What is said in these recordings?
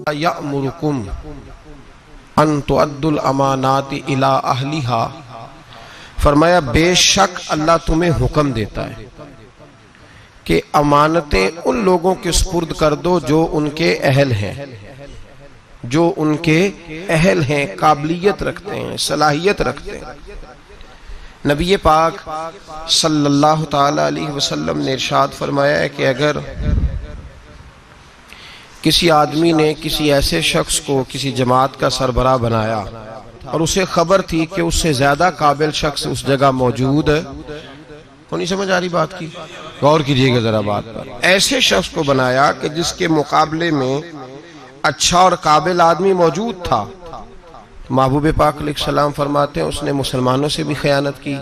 یأمرکم ان تؤدوا الامانات الی اہلہا، فرمایا بے شک اللہ تمہیں حکم دیتا ہے کہ امانتیں ان لوگوں کے سپرد کر دو جو ان کے اہل ہیں، جو ان کے اہل ہیں، قابلیت رکھتے ہیں، صلاحیت رکھتے ہیں۔ نبی پاک صلی اللہ تعالی علیہ وسلم نے ارشاد فرمایا ہے کہ اگر کسی آدمی نے کسی ایسے شخص کو کسی جماعت کا سربراہ بنایا اور اسے خبر تھی کہ اس سے زیادہ قابل شخص اس جگہ موجود ہے، کو نہیں سمجھ آ رہی بات کی؟ غور کیجئے گا ذرا بات پر۔ ایسے شخص کو بنایا کہ جس کے مقابلے میں اچھا اور قابل آدمی موجود تھا، محبوب پاک علیہ السلام فرماتے ہیں اس نے مسلمانوں سے بھی خیانت کی،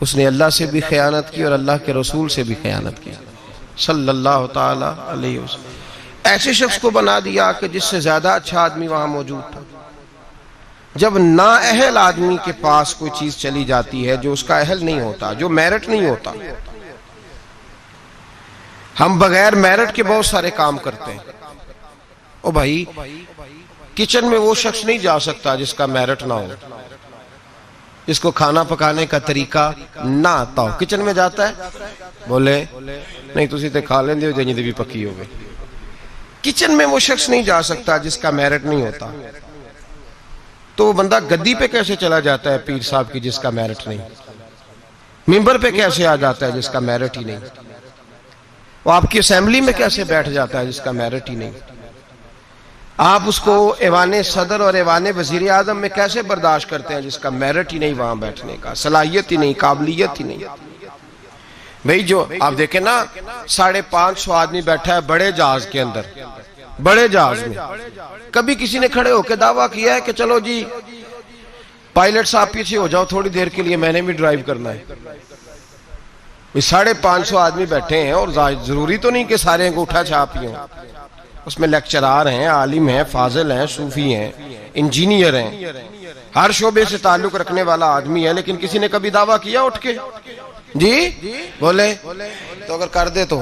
اس نے اللہ سے بھی خیانت کی اور اللہ کے رسول سے بھی خیانت کی صلی اللہ تعالی علیہ وسلم۔ ایسے شخص کو بنا دیا کہ جس سے زیادہ اچھا آدمی وہاں موجود تھا۔ جب نااہل آدمی کے پاس کوئی چیز چلی جاتی ہے جو اس کا اہل نہیں ہوتا، جو میرٹ نہیں ہوتا، ہم بغیر میرٹ کے بہت سارے کام کرتے ہیں۔ او بھائی کچن میں وہ شخص نہیں جا سکتا جس کا میرٹ نہ ہو، جس کو کھانا پکانے کا طریقہ نہ آتا ہو، کچن میں جاتا ہے، بولے نہیں تسی تے کھا لیندے ہو جنہی دے بھی پکی ہو گئے۔ کچن میں وہ شخص نہیں جا سکتا جس کا میرٹ نہیں ہوتا، تو وہ بندہ گدی پہ کیسے چلا جاتا ہے پیر صاحب کی جس کا میرٹ نہیں؟ ممبر پہ کیسے آ جاتا ہے جس کا میرٹ ہی نہیں؟ وہ آپ کی اسمبلی میں کیسے بیٹھ جاتا ہے جس کا میرٹ ہی نہیں؟ آپ اس کو ایوان صدر اور ایوان وزیر اعظم میں کیسے برداشت کرتے ہیں جس کا میرٹ ہی نہیں وہاں بیٹھنے کا، صلاحیت ہی نہیں، قابلیت ہی نہیں؟ بھئی جو آپ دیکھیں نا 550 آدمی بیٹھا ہے بڑے جہاز کے اندر، بڑے جہاز میں، کبھی کسی نے کھڑے ہو کے دعویٰ کیا ہے کہ چلو جی پائلٹ صاحب پیچھے ہو جاؤ تھوڑی دیر کے لیے میں نے بھی ڈرائیو کرنا ہے؟ 550 آدمی بیٹھے ہیں اور ضروری تو نہیں کہ سارے انگوٹھا چھاپ ہی ہوں، اس میں لیکچرار ہیں، عالم ہیں، فاضل ہیں، صوفی ہیں، انجینئر ہیں، ہر شعبے سے تعلق رکھنے والا آدمی ہے، لیکن کسی نے کبھی دعویٰ کیا اٹھ کے؟ جی بولے تو اگر کر دے تو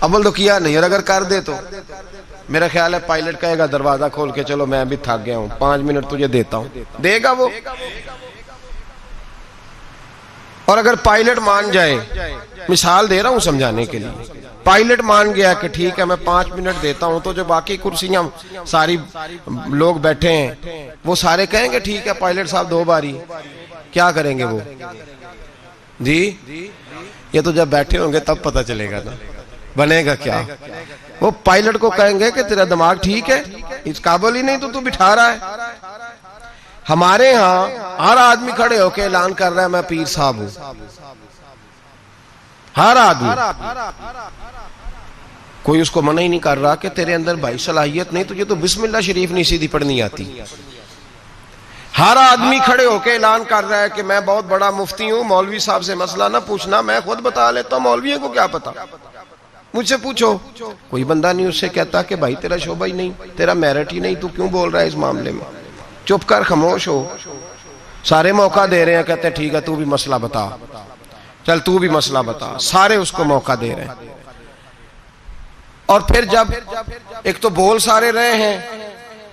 عمل تو کیا نہیں، اور اگر کر دے تو میرا خیال ہے پائلٹ کہے گا دروازہ کھول کے چلو میں بھی تھک گیا ہوں 5 منٹ تجھے دیتا ہوں، دے گا وہ؟ اور اگر پائلٹ مان جائے، مثال دے رہا ہوں سمجھانے کے لیے، پائلٹ مان گیا کہ ٹھیک ہے میں 5 منٹ دیتا ہوں، تو جو باقی کرسیاں ساری لوگ بیٹھے ہیں وہ سارے کہیں گے ٹھیک ہے پائلٹ صاحب 2 باری، کیا کریں گے وہ؟ جی یہ تو جب بیٹھے ہوں گے تب پتہ چلے گا نا بنے گا کیا۔ وہ پائلٹ کو کہیں گے کہ تیرا دماغ ٹھیک ہے، اس قابل ہی نہیں تو بٹھا رہا ہے۔ ہمارے ہاں ہر آدمی کھڑے ہو کے اعلان کر رہا ہے میں پیر صاحب ہوں، ہر آدمی، کوئی اس کو منع ہی نہیں کر رہا کہ تیرے اندر بھائی صلاحیت نہیں، تجھے تو بسم اللہ شریف نہیں سیدھی پڑھنی آتی۔ ہر آدمی کھڑے ہو کے اعلان کر رہا ہے کہ میں بہت بڑا مفتی ہوں، مولوی صاحب سے مسئلہ نہ پوچھنا، میں خود بتا لیتا ہوں، مولویوں کو کیا پتا، مجھ سے پوچھو۔ کوئی بندہ نہیں اس سے کہتا کہ بھائی تیرا شعبہ ہی نہیں، تیرا میرٹ ہی نہیں، تو کیوں بول رہا ہے اس معاملے میں؟ چپ کر، خاموش ہو۔ سارے موقع دے رہے ہیں، کہتے ہیں ٹھیک ہے تو بھی مسئلہ بتا، چل تو بھی مسئلہ بتا، سارے اس کو موقع دے رہے ہیں۔ اور پھر جب ایک تو بول سارے رہے ہیں،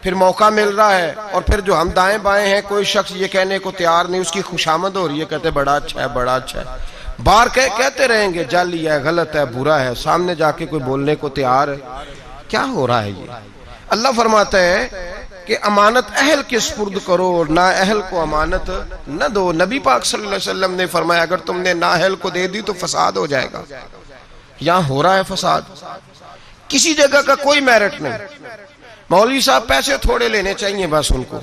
پھر موقع مل رہا ہے، اور پھر جو ہم دائیں بائیں ہیں کوئی شخص یہ کہنے کو تیار نہیں، اس کی خوشامد ہو رہی ہے، کہتے بڑا اچھا ہے، بڑا اچھا ہے، باہر کہتے رہیں گے جعلی ہے، غلط ہے، برا ہے، سامنے جا کے کوئی بولنے کو تیار ہے؟ کیا ہو رہا ہے یہ؟ اللہ فرماتا ہے کہ امانت اہل کے سپرد کرو اور نا اہل کو امانت نہ دو۔ نبی پاک صلی اللہ علیہ وسلم نے فرمایا اگر تم نے نا اہل کو دے دی تو فساد ہو جائے گا۔ یہاں ہو رہا ہے فساد، کسی جگہ کا کوئی میرٹ نہیں۔ مولوی صاحب پیسے تھوڑے لینے چاہیے بس ان کو،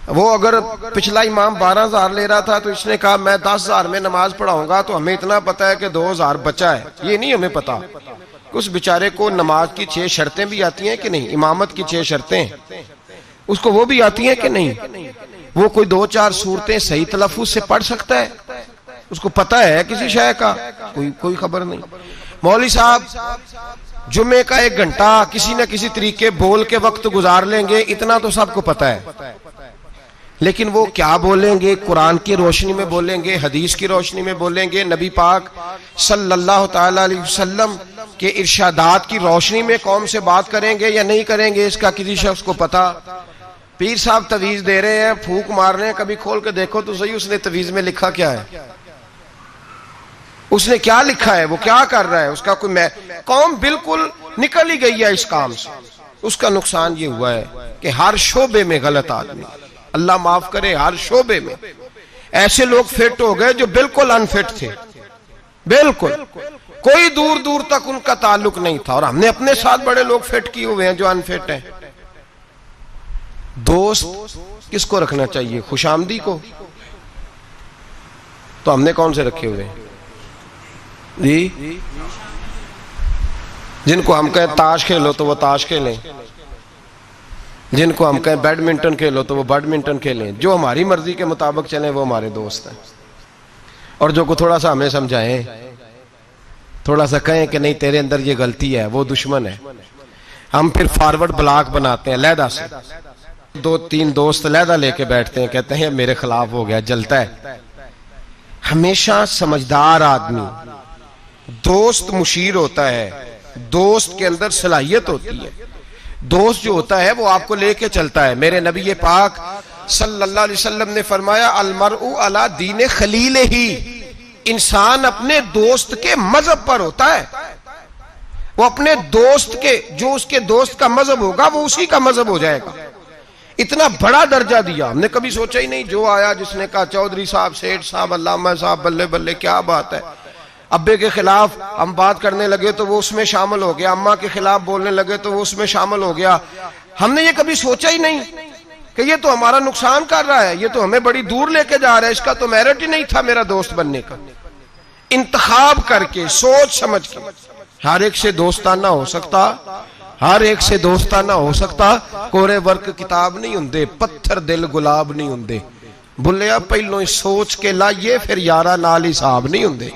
وہ اگر پچھلا امام 12,000 لے رہا تھا تو اس نے کہا میں 10,000 میں نماز پڑھاؤں گا، تو ہمیں اتنا پتا ہے کہ 2,000 بچا ہے، یہ نہیں ہمیں پتا اس بیچارے کو نماز کی 6 شرطیں بھی آتی ہیں کہ نہیں، امامت کی 6 شرطیں اس کو وہ بھی آتی ہیں کہ نہیں، وہ کوئی 2-4 صورتیں صحیح تلفظ سے پڑھ سکتا ہے، اس کو پتا ہے کسی شے کا؟ کوئی خبر نہیں۔ مولوی صاحب جمعے کا 1 گھنٹہ کسی نہ کسی طریقے بول کے وقت گزار لیں گے، اتنا تو سب کو پتا ہے، لیکن وہ کیا بولیں گے؟ قرآن کی روشنی میں بولیں گے، حدیث کی روشنی میں بولیں گے، نبی پاک صلی اللہ تعالی علیہ وسلم کے ارشادات کی روشنی میں قوم سے بات کریں گے یا نہیں کریں گے، اس کا کسی شخص کو پتا۔ پیر صاحب تویز دے رہے ہیں، پھونک مار رہے ہیں، کبھی کھول کے دیکھو تو صحیح اس نے تویز میں لکھا کیا ہے، اس نے کیا لکھا ہے، وہ کیا کر رہا ہے، اس کا کوئی قوم بالکل نکل ہی گئی ہے اس کام سے۔ اس کا نقصان یہ ہوا ہے کہ ہر شعبے میں غلط آدمی، اللہ معاف کرے، ہر شعبے میں ایسے لوگ فٹ ہو گئے جو بالکل انفٹ تھے، بالکل کوئی دور دور تک ان کا تعلق نہیں تھا، اور ہم نے اپنے ساتھ بڑے لوگ فٹ کیے ہوئے ہیں جو انفٹ ہیں۔ دوست کس کو رکھنا چاہیے؟ خوش آمدی کو، تو ہم نے کون سے رکھے ہوئے ہیں جی؟ جن کو ہم کہیں تاش کھیلو تو وہ تاش کھیلیں، جن کو ہم کہیں بیڈمنٹن کھیلو تو وہ بیڈمنٹن کھیلیں، جو ہماری مرضی کے مطابق چلیں وہ ہمارے دوست ہیں۔ اور جو کو تھوڑا سا ہمیں سمجھائیں، تھوڑا سا کہیں کہ نہیں تیرے اندر یہ غلطی ہے، وہ دشمن ہے، ہم پھر فارورڈ بلاک بناتے ہیں علیحدہ سے، 2-3 دوست علیحدہ لے کے بیٹھتے ہیں، کہتے ہیں میرے خلاف ہو گیا، جلتا ہے۔ ہمیشہ سمجھدار آدمی دوست مشیر ہوتا ہے، دوست کے اندر صلاحیت ہوتی ہے، دوست جو ہوتا ہے وہ آپ کو لے کے چلتا ہے۔ میرے نبی پاک صلی اللہ علیہ وسلم نے فرمایا المرء علی دین خلیلہ، انسان اپنے دوست کے مذہب پر ہوتا ہے، وہ اپنے دوست کے، جو اس کے دوست کا مذہب ہوگا وہ اسی کا مذہب ہو جائے گا۔ اتنا بڑا درجہ دیا، ہم نے کبھی سوچا ہی نہیں، جو آیا جس نے کہا چودھری صاحب، سیٹھ صاحب، علامہ صاحب، بلے بلے کیا بات ہے، ابے کے خلاف ہم بات کرنے لگے تو وہ اس میں شامل ہو گیا، اماں کے خلاف بولنے لگے تو وہ اس میں شامل ہو گیا۔ ہم نے یہ کبھی سوچا ہی نہیں کہ یہ تو ہمارا نقصان کر رہا ہے، یہ تو ہمیں بڑی دور لے کے جا رہا ہے، اس کا تو میرٹ ہی نہیں تھا میرا دوست بننے کا۔ انتخاب کر کے، سوچ سمجھ کے، ہر ایک سے دوستانہ ہو سکتا، ہر ایک سے دوستانہ ہو سکتا، کورے ورک کتاب نہیں ہوندے، پتھر دل گلاب نہیں ہوندے، بھلیا پہلوں سوچ کے لائیے پھر یارہ نال حساب نہیں ہوندے۔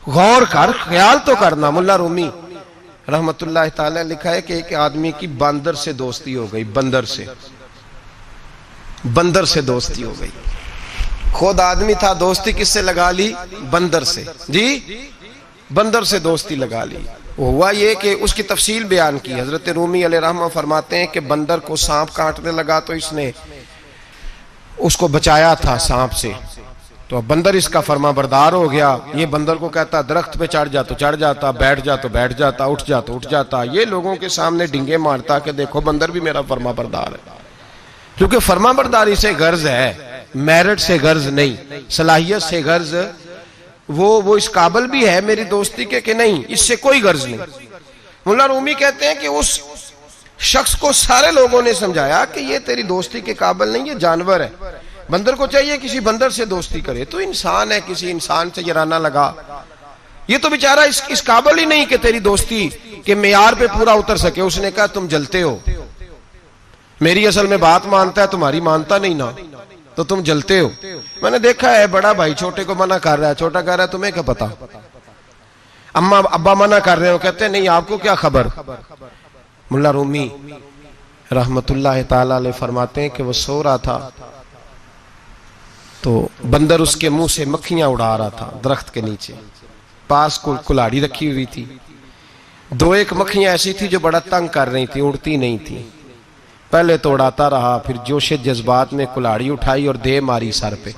غور کر، خیال تو کرنا۔ ملا رومی رحمت اللہ تعالی لکھا ہے کہ ایک آدمی کی بندر سے دوستی ہو گئی، بندر سے دوستی ہو گئی، خود آدمی تھا، دوستی کس سے لگا لی؟ بندر سے، جی بندر سے دوستی لگا لی۔ ہوا یہ کہ اس کی تفصیل بیان کی، حضرت رومی علیہ رحمہ فرماتے ہیں کہ بندر کو سانپ کاٹنے لگا تو اس نے اس کو بچایا تھا سانپ سے، تو بندر اس کا فرما بردار ہو گیا۔ یہ بندر کو کہتا درخت پہ چڑھ جا تو چڑھ جاتا، بیٹھ جا تو بیٹھ جاتا، اٹھ جا تو اٹھ جاتا، یہ لوگوں کے سامنے ڈنگے مارتا کہ دیکھو بندر بھی میرا فرما بردار ہے، کیونکہ فرما برداری سے غرض ہے، میرٹ سے غرض نہیں، صلاحیت سے غرض، وہ اس قابل بھی ہے میری دوستی کے کہ نہیں، اس سے کوئی غرض نہیں۔ مولا رومی کہتے ہیں کہ اس شخص کو سارے لوگوں نے سمجھایا کہ یہ تیری دوستی کے قابل نہیں، یہ جانور ہے، بندر کو چاہیے کسی بندر سے دوستی کرے، تو انسان ہے، کسی انسان سے یارانہ لگا، یہ تو بیچارہ اس قابل ہی نہیں کہ تیری دوستی کے معیار پہ پورا اتر سکے۔ اس نے کہا تم جلتے ہو، میری اصل میں بات مانتا ہے، تمہاری مانتا نہیں نا، تو تم جلتے ہو۔ میں نے دیکھا ہے بڑا بھائی چھوٹے کو منع کر رہا ہے، چھوٹا کہہ رہا ہے تمہیں کیا پتا، اماں ابا منع کر رہے ہو، کہتے ہیں نہیں آپ کو کیا خبر۔ ملا رومی رحمت اللہ تعالی علیہ فرماتے ہیں کہ وہ سو رہا تھا تو بندر اس کے منہ سے مکھیاں اڑا رہا تھا درخت کے نیچے، پاس کلاڑی رکھی ہوئی تھی، 2-1 مکھیاں ایسی تھی جو بڑا تنگ کر رہی تھی، اڑتی نہیں تھی، پہلے تو اڑاتا رہا، پھر جوش جذبات میں کلاڑی اٹھائی اور دے ماری سر پہ۔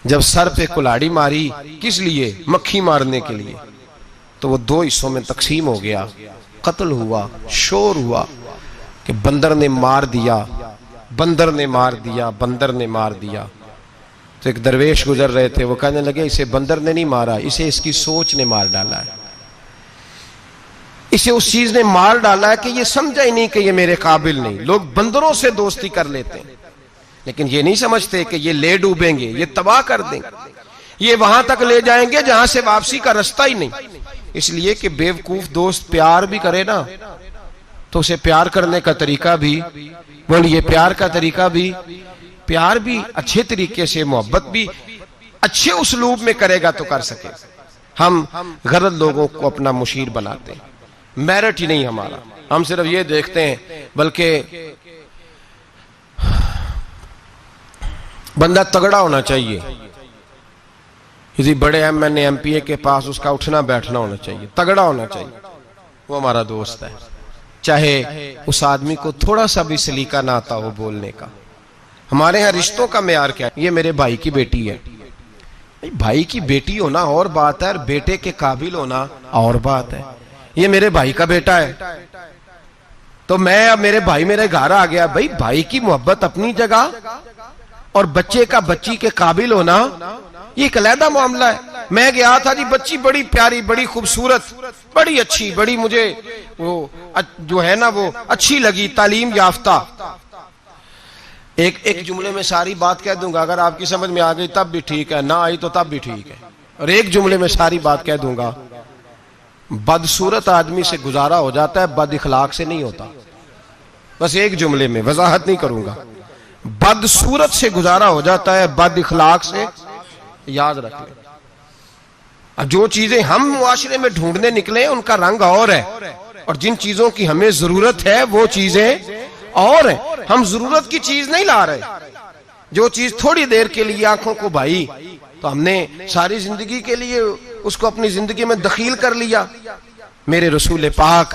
جب سر پہ کلاڑی ماری، کس لیے؟ مکھی مارنے کے لیے، تو وہ 2 حصوں میں تقسیم ہو گیا، قتل ہوا، شور ہوا کہ بندر نے مار دیا، بندر نے مار دیا، بندر نے مار دیا۔ تو ایک درویش گزر رہے تھے، وہ کہنے لگے اسے بندر نے نہیں مارا، اسے اس کی سوچ نے مار ڈالا ہے، اسے اس چیز نے مار ڈالا ہے کہ یہ سمجھا ہی نہیں کہ یہ میرے قابل نہیں۔ لوگ بندروں سے دوستی کر لیتے ہیں لیکن یہ نہیں سمجھتے کہ یہ لے ڈوبیں گے، یہ تباہ کر دیں گے، یہ وہاں تک لے جائیں گے جہاں سے واپسی کا رستہ ہی نہیں۔ اس لیے کہ بیوقوف دوست پیار بھی کرے نا تو اسے پیار کرنے کا طریقہ بھی، بولیے پیار کا طریقہ بھی، پیار بھی اچھے طریقے سے، محبت بھی اچھے اسلوب میں کرے گا تو کر سکے۔ ہم غلط لوگوں کو اپنا مشیر بناتے ہیں، میرٹ ہی نہیں ہمارا، ہم صرف یہ دیکھتے ہیں، بلکہ بندہ تگڑا ہونا چاہیے. کسی بڑے MP کے پاس اس کا اٹھنا بیٹھنا ہونا چاہیے, تگڑا ہونا چاہیے. وہ ہمارا دوست ہے, چاہے اس آدمی کو تھوڑا سا بھی سلیقہ نہ آتا ہو بولنے کا. ہمارے ہاں رشتوں کا معیار کیا ہے؟ یہ میرے بھائی کی بیٹی ہے. بھائی کی بیٹی ہونا اور بات ہے, اور بیٹے کے قابل ہونا اور بات ہے. یہ میرے بھائی کا بیٹا ہے تو میں, اب میرے بھائی میرے گھر آ گیا. بھائی کی محبت اپنی جگہ, اور بچے کا بچی کے قابل ہونا یہ ایک علیحدہ معاملہ ہے. میں گیا تھا جی, بچی بڑی پیاری, بڑی خوبصورت, بڑی اچھی, بڑی مجھے وہ جو ہے نا وہ اچھی لگی, تعلیم یافتہ. ایک جملے میں ساری بات کہہ دوں گا, اگر آپ کی سمجھ میں آ گئی تب بھی ٹھیک ہے, نہ آئی تو تب بھی ٹھیک ہے. اور ایک جملے میں ساری بات کہہ دوں گا, بدصورت آدمی سے گزارا ہو جاتا ہے, بد اخلاق سے نہیں ہوتا. بس ایک جملے میں, وضاحت نہیں کروں گا. بدصورت سے گزارا ہو جاتا ہے, بد اخلاق سے یاد رکھ لیں. جو چیزیں ہم معاشرے میں ڈھونڈنے نکلے ان کا رنگ اور ہے, اور جن چیزوں کی ہمیں ضرورت ہے وہ چیزیں اور ہیں. ہم ضرورت کی چیز نہیں لا رہے. جو چیز تھوڑی دیر کے لیے آنکھوں کو بھائی, تو ہم نے ساری زندگی کے لیے اس کو اپنی زندگی میں دخیل کر لیا. میرے رسول پاک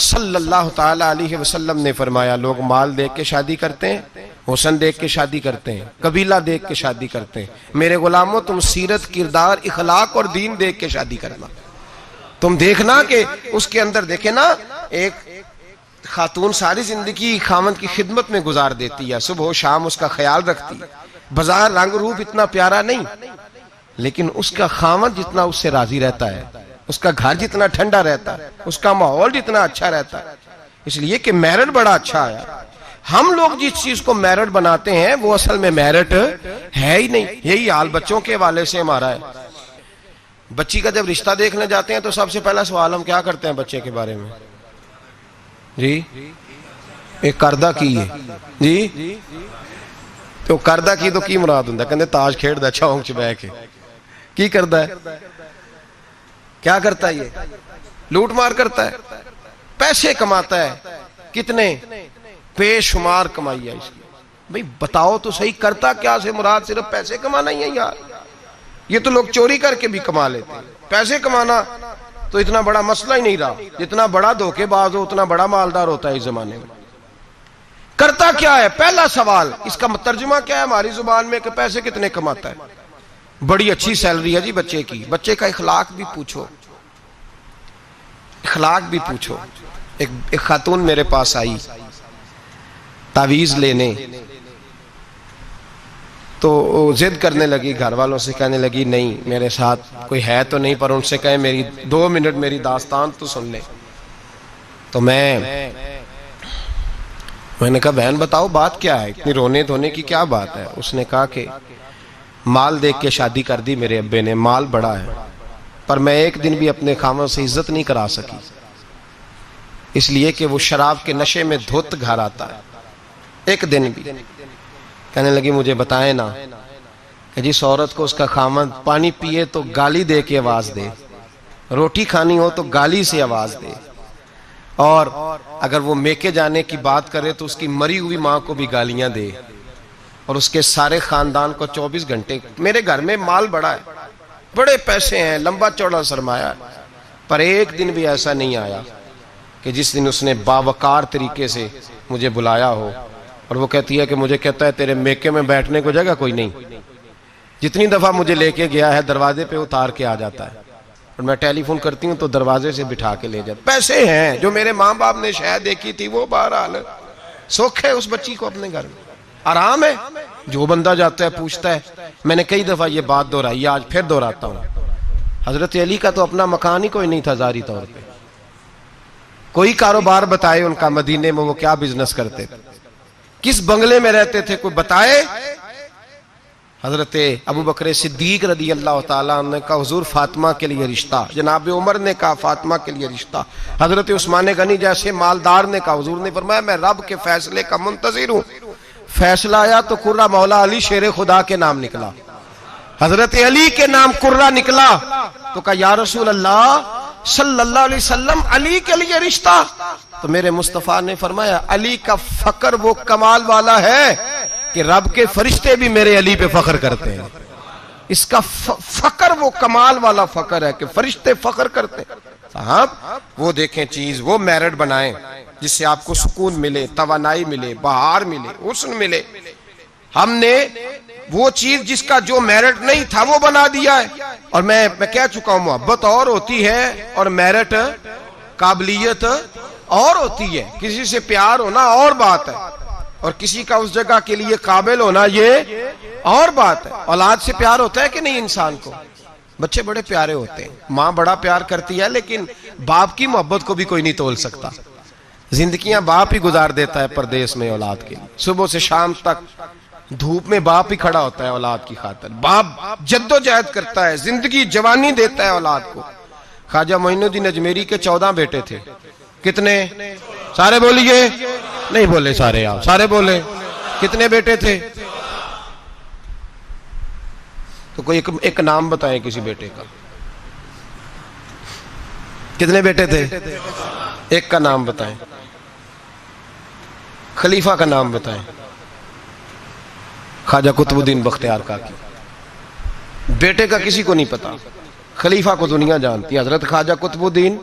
صلی اللہ تعالی علیہ وسلم نے فرمایا, لوگ مال دیکھ کے شادی کرتے ہیں, حسن دیکھ کے شادی کرتے ہیں, قبیلہ دیکھ کے شادی کرتے ہیں. میرے غلاموں, تم سیرت, کردار, اخلاق اور دین دیکھ کے شادی کرنا. تم دیکھنا کہ اس کے اندر دیکھے نا, ایک خاتون ساری زندگی خاوند کی خدمت میں گزار دیتی ہے, صبح و شام اس کا خیال رکھتی. بظاہر رنگ روپ اتنا پیارا نہیں, لیکن اس کا خاوند جتنا اس سے راضی رہتا ہے, اس کا گھر جتنا ٹھنڈا رہتا ہے, اس کا ماحول جتنا اچھا رہتا ہے, اس لیے کہ میرٹ بڑا اچھا ہے. ہم لوگ جس چیز کو میرٹ بناتے ہیں وہ اصل میں میرٹ ہے ہی نہیں. یہی حال بچوں کے حوالے سے ہمارا ہے. بچی کا جب رشتہ دیکھنے جاتے ہیں تو سب سے پہلا سوال ہم کیا کرتے ہیں بچے کے بارے میں؟ جی ایک کردہ کی ہے جی, تو کردہ کی تو کی مراد ہوں کہ تاج کھیڑ دا چونک چ بہ کے کی کردا ہے؟ کیا کرتا ہے؟ یہ لوٹ مار کرتا ہے, پیسے کماتا ہے. کتنے بے شمار کمائی ہے اس کی. بھئی بتاؤ تو صحیح, کرتا کیا سے مراد صرف پیسے کمانا ہی ہے یار؟ یہ تو لوگ چوری کر کے بھی کما لیتے ہیں. پیسے کمانا تو اتنا بڑا مسئلہ ہی نہیں رہا. جتنا بڑا دھوکے باز ہو اتنا بڑا مالدار ہوتا ہے اس زمانے میں. کرتا کیا ہے؟ پہلا سوال. اس کا ترجمہ کیا ہے ہماری زبان میں کہ پیسے کتنے کماتا ہے؟ بڑی اچھی سیلری ہے جی بچے کی. بچے کا اخلاق بھی پوچھو, اخلاق بھی پوچھو. ایک خاتون میرے پاس آئی تعویذ لینے, تو ضد کرنے لگی, گھر والوں سے کہنے لگی نہیں میرے ساتھ کوئی ہے تو نہیں, پر ان سے کہیں میری 2 منٹ میری داستان تو سن لے. تو میں نے کہا بہن بتاؤ بات کیا ہے, اتنی رونے دھونے کی کیا بات ہے؟ اس نے کہا کہ مال دیکھ کے شادی کر دی میرے ابے نے, مال بڑا ہے, پر میں ایک دن بھی اپنے خاوند سے عزت نہیں کرا سکی, اس لیے کہ وہ شراب کے نشے میں دھوت گھر آتا ہے. ایک دن بھی. کہنے لگی مجھے بتائیں نا کہ جس عورت کو اس کا خاوند پانی پیے تو گالی دے کے آواز دے, روٹی کھانی ہو تو گالی سے آواز دے, اور اگر وہ میکے جانے کی بات کرے تو اس کی مری ہوئی ماں کو بھی گالیاں دے, اور اس کے سارے خاندان کو 24 گھنٹے. میرے گھر میں مال بڑا ہے, بڑے پیسے ہیں, لمبا چوڑا سرمایہ ہے, پر ایک دن بھی ایسا نہیں آیا کہ جس دن اس نے باوقار طریقے سے مجھے بلایا ہو. اور وہ کہتی ہے کہ مجھے کہتا ہے تیرے میکے میں بیٹھنے کو جگہ کوئی نہیں. جتنی دفعہ مجھے لے کے گیا ہے دروازے پہ اتار کے آ جاتا ہے, اور میں ٹیلی فون کرتی ہوں تو دروازے سے بٹھا کے لے جاتا. پیسے ہیں, جو میرے ماں باپ نے شاید دیکھی تھی وہ بہرحال سکھ ہے اس بچی کو اپنے گھر میں, آرام ہے. جو بندہ جاتا ہے پوچھتا ہے. میں نے کئی دفعہ یہ بات دہرائی, آج پھر دہراتا ہوں. حضرت علی کا تو اپنا مکان ہی کوئی نہیں تھا ظاہری طور پہ. کوئی کاروبار بتائے ان کا مدینے میں, وہ کیا بزنس کرتے تھے, کس بنگلے میں رہتے تھے, کوئی بتائے؟ حضرت ابو بکر صدیق رضی اللہ تعالیٰ عنہ نے کہا حضور فاطمہ کے لیے رشتہ. جناب عمر نے کہا فاطمہ کے لیے رشتہ. حضرت عثمان غنی جیسے مالدار نے کہا. حضور نے فرمایا میں رب کے فیصلے کا منتظر ہوں. فیصلہ آیا تو قرہ مولا علی شیر خدا کے نام نکلا, حضرت علی کے نام قرہ نکلا. تو کہا یا رسول اللہ صلی اللہ علیہ وسلم علی کے لیے رشتہ. تو میرے مصطفیٰ نے فرمایا علی کا فقر وہ کمال والا ہے کہ رب کے فرشتے بھی میرے علی پہ فخر کرتے ہیں. اس کا فخر وہ کمال والا فخر ہے کہ فرشتے فخر کرتے ہیں. صاحب وہ دیکھیں چیز، وہ میرٹ بنائیں جس سے آپ کو سکون ملے، توانائی ملے، بہار ملے، حسن ملے. ہم نے وہ چیز جس کا جو میرٹ نہیں تھا وہ بنا دیا ہے. اور میں کہہ چکا ہوں، محبت اور ہوتی ہے اور میرٹ قابلیت اور ہوتی ہے. کسی سے پیار ہونا اور بات ہے، اور کسی کا اس جگہ کے لیے قابل ہونا یہ اور بات ہے. اولاد سے پیار ہوتا ہے کہ نہیں انسان کو؟ بچے بڑے پیارے ہوتے ہیں، ماں بڑا پیار کرتی ہے، لیکن باپ کی محبت کو بھی کوئی نہیں تول سکتا. زندگیاں باپ ہی گزار دیتا ہے پردیس میں اولاد کے لیے. صبح سے شام تک دھوپ میں باپ ہی کھڑا ہوتا ہے اولاد کی خاطر. باپ جدوجہد کرتا ہے، زندگی جوانی دیتا ہے اولاد کو. خواجہ معین الدین اجمیری کے 14 بیٹے تھے. کتنے؟ سارے بولیے. نہیں بولے سارے، آپ سارے بولے. کتنے بیٹے تھے؟ تو کوئی ایک نام بتائیں کسی بیٹے کا. کتنے بیٹے تھے؟ ایک کا نام بتائیں. خلیفہ کا نام بتائیں. خواجہ قطب الدین بختیار کاکی. بیٹے کا کسی کو نہیں پتا، خلیفہ کو دنیا جانتی ہے. حضرت خواجہ قطب الدین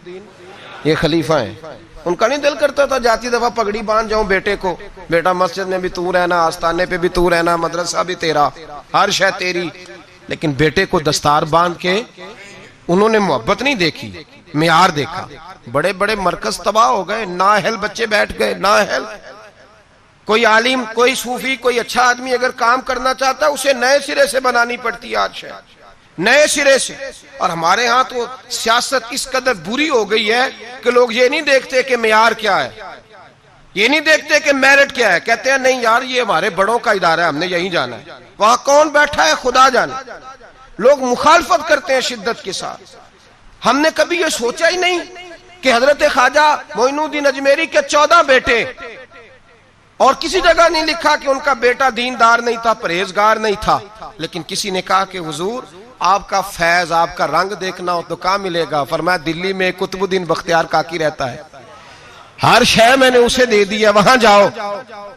یہ خلیفہ ہیں. ان کا نہیں دل کرتا تھا جاتی دفعہ پگڑی باندھ جاؤں بیٹے کو، بیٹا مسجد میں بھی تو رہنا، آستانے پہ بھی تو رہنا، مدرسہ بھی تیرا، ہر شے تیری. لیکن بیٹے کو دستار باندھ کے انہوں نے محبت نہیں دیکھی، معیار دیکھا. بڑے بڑے مرکز تباہ ہو گئے، نااہل بچے بیٹھ گئے، نااہل. کوئی عالم، کوئی صوفی، کوئی اچھا آدمی اگر کام کرنا چاہتا ہے اسے نئے سرے سے بنانی پڑتی ہے آج شے، نئے سرے سے. اور ہمارے ہاں تو سیاست اس قدر بری ہو گئی ہے کہ لوگ یہ نہیں دیکھتے کہ معیار کیا ہے، یہ نہیں دیکھتے کہ میرٹ کیا ہے. کہتے ہیں نہیں یار یہ ہمارے بڑوں کا ادارہ ہے، ہم نے یہیں جانا ہے. وہاں کون بیٹھا ہے خدا جانے. لوگ مخالفت کرتے ہیں شدت کے ساتھ. ہم نے کبھی یہ سوچا ہی نہیں کہ حضرت خواجہ معین الدین اجمیری کے 14 بیٹے، اور کسی جگہ نہیں لکھا کہ ان کا بیٹا دیندار نہیں تھا، پرہیزگار نہیں تھا. لیکن کسی نے کہا کہ حضور آپ کا فیض، آپ کا رنگ دیکھنا ہو تو کہاں ملے گا؟ فرمایا دلی میں قطب الدین بختیار کاکی رہتا ہے، ہر شے میں نے اسے دے دی ہے، وہاں جاؤ.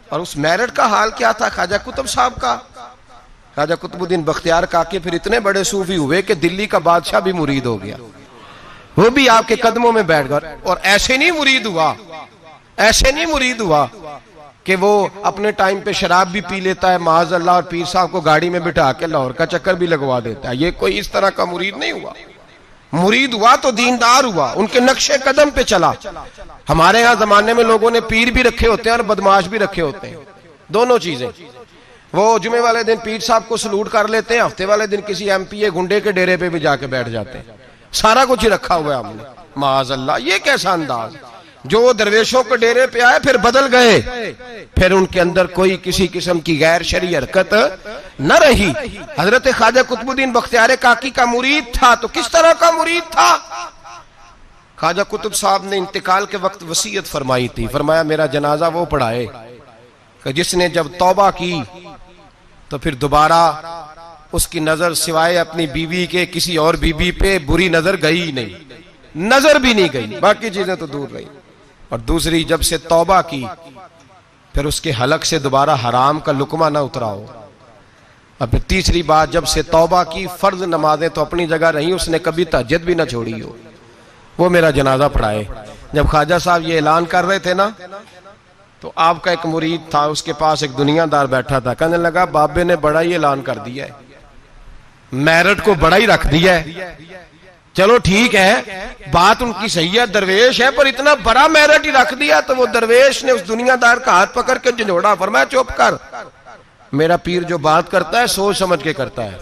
اور اس میرٹ کا حال کیا تھا خواجہ قطب صاحب کا؟ خواجہ قطب الدین بختیار کاکی پھر اتنے بڑے صوفی ہوئے کہ دلی کا بادشاہ بھی مرید ہو گیا، وہ بھی آپ کے قدموں میں بیٹھ گیا. اور ایسے نہیں مرید ہوا، ایسے نہیں مرید ہوا کہ وہ اپنے ٹائم پہ شراب بھی پی لیتا ہے معاذ اللہ، اور پیر صاحب کو گاڑی میں بٹھا کے لاہور کا چکر بھی لگوا دیتا ہے. یہ کوئی اس طرح کا مرید نہیں ہوا. مرید ہوا تو دیندار ہوا، ان کے نقش قدم پہ چلا. ہمارے ہاں زمانے میں لوگوں نے پیر بھی رکھے ہوتے ہیں اور بدماش بھی رکھے ہوتے ہیں، دونوں چیزیں. وہ جمعے والے دن پیر صاحب کو سلوٹ کر لیتے ہیں، ہفتے والے دن کسی ایم پی اے گنڈے کے ڈیرے پہ بھی جا کے بیٹھ جاتے ہیں. سارا کچھ ہی رکھا ہوا ہے ہم نے معاذ اللہ. یہ کیسا انداز! جو درویشوں کے ڈیرے پہ آئے پھر بدل گئے، پھر ان کے اندر کوئی کسی قسم کی غیر شرعی حرکت نہ رہی. حضرت خواجہ قطب الدین بختیار کاکی کا مرید تھا تو کس طرح کا مرید تھا؟ خواجہ قطب صاحب نے انتقال کے وقت وصیت فرمائی تھی. فرمایا میرا جنازہ وہ پڑھائے کہ جس نے جب توبہ کی تو پھر دوبارہ اس کی نظر سوائے اپنی بیوی کے کسی اور بیوی پہ بری نظر گئی نہیں، نظر بھی نہیں گئی، باقی چیزیں تو دور رہی. اور دوسری جب سے توبہ کی پھر اس کے حلق سے دوبارہ حرام کا لقمہ نہ اترا ہو. اور پھر تیسری بات جب سے توبہ کی فرض نمازیں تو اپنی جگہ رہیں، اس نے کبھی تہجد بھی نہ چھوڑی ہو. وہ میرا جنازہ پڑھائے. جب خواجہ صاحب یہ اعلان کر رہے تھے نا تو آپ کا ایک مرید تھا، اس کے پاس ایک دنیا دار بیٹھا تھا. کہنے لگا بابے نے بڑا ہی اعلان کر دیا ہے، میرٹ کو بڑا ہی رکھ دیا ہے. چلو ٹھیک ہے بات ان کی صحیح ہے، درویش ہے، پر اتنا بڑا میرٹ ہی رکھ دیا. تو وہ درویش نے اس دنیا دار کا ہاتھ پکڑ کے جھنجھوڑا. فرمایا چپ کر، میرا پیر جو بات کرتا ہے سوچ سمجھ کے کرتا ہے.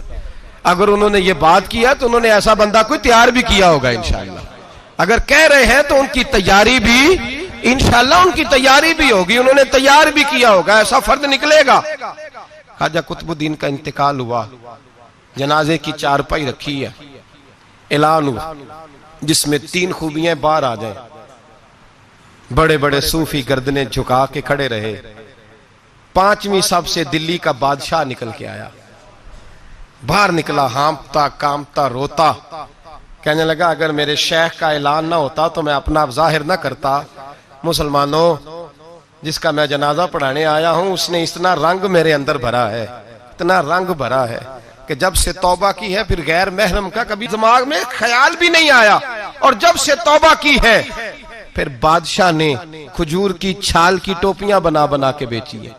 اگر انہوں نے یہ بات کیا تو انہوں نے ایسا بندہ کوئی تیار بھی کیا ہوگا انشاءاللہ. اگر کہہ رہے ہیں تو ان کی تیاری بھی انشاءاللہ ان کی تیاری بھی ہوگی، انہوں نے تیار بھی کیا ہوگا، ایسا فرد نکلے گا. خواجہ قطب الدین کا انتقال ہوا، جنازے کی چارپائی رکھی ہے، اعلان ہوا جس میں 3 خوبیاں باہر آ جائیں. بڑے بڑے صوفی گردنیں جھکا کے کھڑے رہے. 5ویں سب سے دلی کا بادشاہ نکل کے آیا، باہر نکلا، ہانپتا کامتا روتا. کہنے لگا اگر میرے شیخ کا اعلان نہ ہوتا تو میں اپنا ظاہر نہ کرتا. مسلمانوں جس کا میں جنازہ پڑھانے آیا ہوں اس نے اتنا رنگ میرے اندر بھرا ہے، اتنا رنگ بھرا ہے کہ جب سے توبہ کی ہے پھر غیر محرم کا کبھی دماغ میں خیال بھی نہیں آیا، اور جب سے توبہ کی ہے پھر بادشاہ نے کھجور کی چھال کی ٹوپیاں بنا بنا کے بیچی ہے،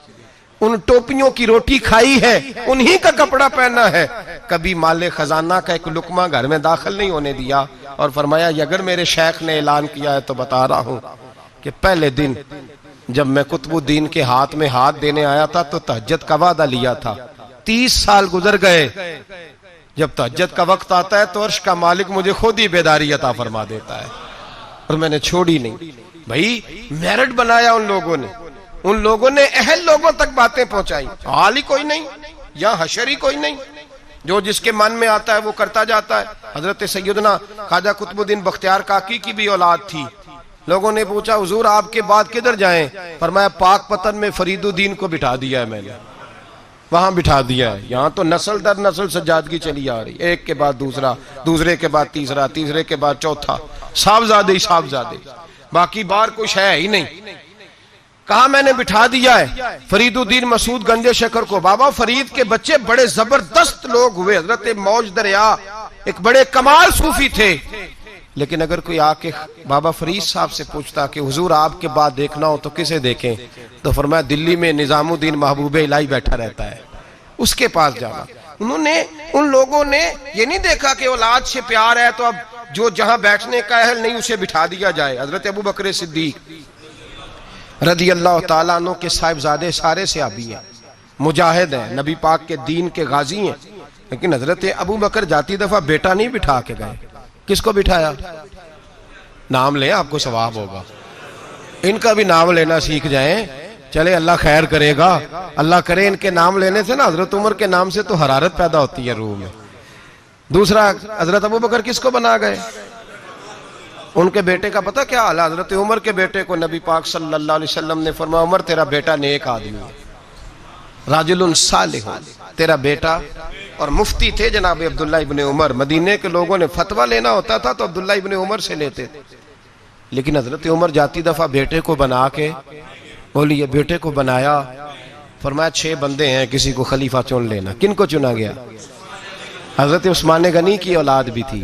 ان ٹوپیوں کی روٹی کھائی ہے، انہی کا کپڑا پہنا ہے، کبھی مال خزانہ کا ایک لقمہ گھر میں داخل نہیں ہونے دیا، اور فرمایا اگر میرے شیخ نے اعلان کیا ہے تو بتا رہا ہوں کہ پہلے دن جب میں قطب الدین کے ہاتھ میں ہاتھ دینے آیا تھا تو تہجد کا وعدہ لیا تھا، 30 سال گزر گئے، جب تہجد کا وقت آتا ہے تو عرش کا مالک مجھے خود ہی بیداری عطا فرما دیتا ہے، اور میں نے چھوڑی نہیں۔ بھائی میرٹ بنایا ان لوگوں نے اہل لوگوں تک باتیں پہنچائی، حال ہی کوئی نہیں، یہاں حشر ہی کوئی نہیں، جو جس کے من میں آتا ہے وہ کرتا جاتا ہے۔ حضرت سیدنا خواجہ قطب الدین بختیار کاکی کی بھی اولاد تھی، لوگوں نے پوچھا حضور آپ کے بعد کدھر جائیں؟ فرمایا پاک پتن میں فرید الدین کو بٹھا دیا ہے میں نے، وہاں بٹھا دیا ہے، یہاں تو نسل در نسل سجادگی چلی آ رہی، ایک کے بعد دوسرا، دوسرے کے بعد تیسرا، تیسرے کے بعد چوتھا، صاحبزادے ہی صاحبزادے، باقی بار کچھ ہے ہی نہیں۔ کہا میں نے بٹھا دیا ہے فرید الدین مسعود گنج شکر کو۔ بابا فرید کے بچے بڑے زبردست لوگ ہوئے، حضرت موج دریا ایک بڑے کمال صوفی تھے، لیکن اگر کوئی آ کے بابا فرید صاحب سے پوچھتا کہ حضور آپ کے بعد دیکھنا ہو تو کسے دیکھیں، تو فرمایا دلی میں نظام الدین محبوب الہی بیٹھا رہتا ہے، اس کے پاس جانا۔ ان لوگوں نے یہ نہیں دیکھا کہ اولاد سے پیار ہے تو اب جو جہاں بیٹھنے کا اہل نہیں اسے بٹھا دیا جائے۔ حضرت ابو بکر صدیق رضی اللہ تعالیٰ عنہ کے صاحبزادے سارے صحابی ہیں، مجاہد ہیں، نبی پاک کے دین کے غازی ہیں، لیکن حضرت ابو بکر جاتی دفعہ بیٹا نہیں بٹھا کے گئے، کس کو بٹھایا؟ نام لیں آپ کو ثواب ہوگا، ان کا بھی نام لینا سیکھ جائیں، چلے اللہ خیر کرے گا، اللہ کرے ان کے نام لینے سے نا حضرت عمر کے نام سے تو حرارت پیدا ہوتی ہے روح میں۔ دوسرا حضرت ابو بکر کس کو بنا گئے؟ ان کے بیٹے کا پتہ کیا حال ہے؟ حضرت عمر کے بیٹے کو نبی پاک صلی اللہ علیہ وسلم نے فرمایا عمر تیرا بیٹا نیک آدمی ہے، راجل صالح، تیرا بیٹا، اور مفتی تھے جناب عبداللہ ابن عمر، مدینے کے لوگوں نے فتویٰ لینا ہوتا تھا تو عبداللہ ابن عمر سے لیتے تھے، لیکن حضرت عمر جاتی دفعہ بیٹے کو بنا کے بولی یہ بیٹے کو بنایا، فرمایا 6 بندے ہیں کسی کو خلیفہ چن لینا۔ کن کو چنا گیا؟ حضرت عثمان غنی کی اولاد بھی تھی،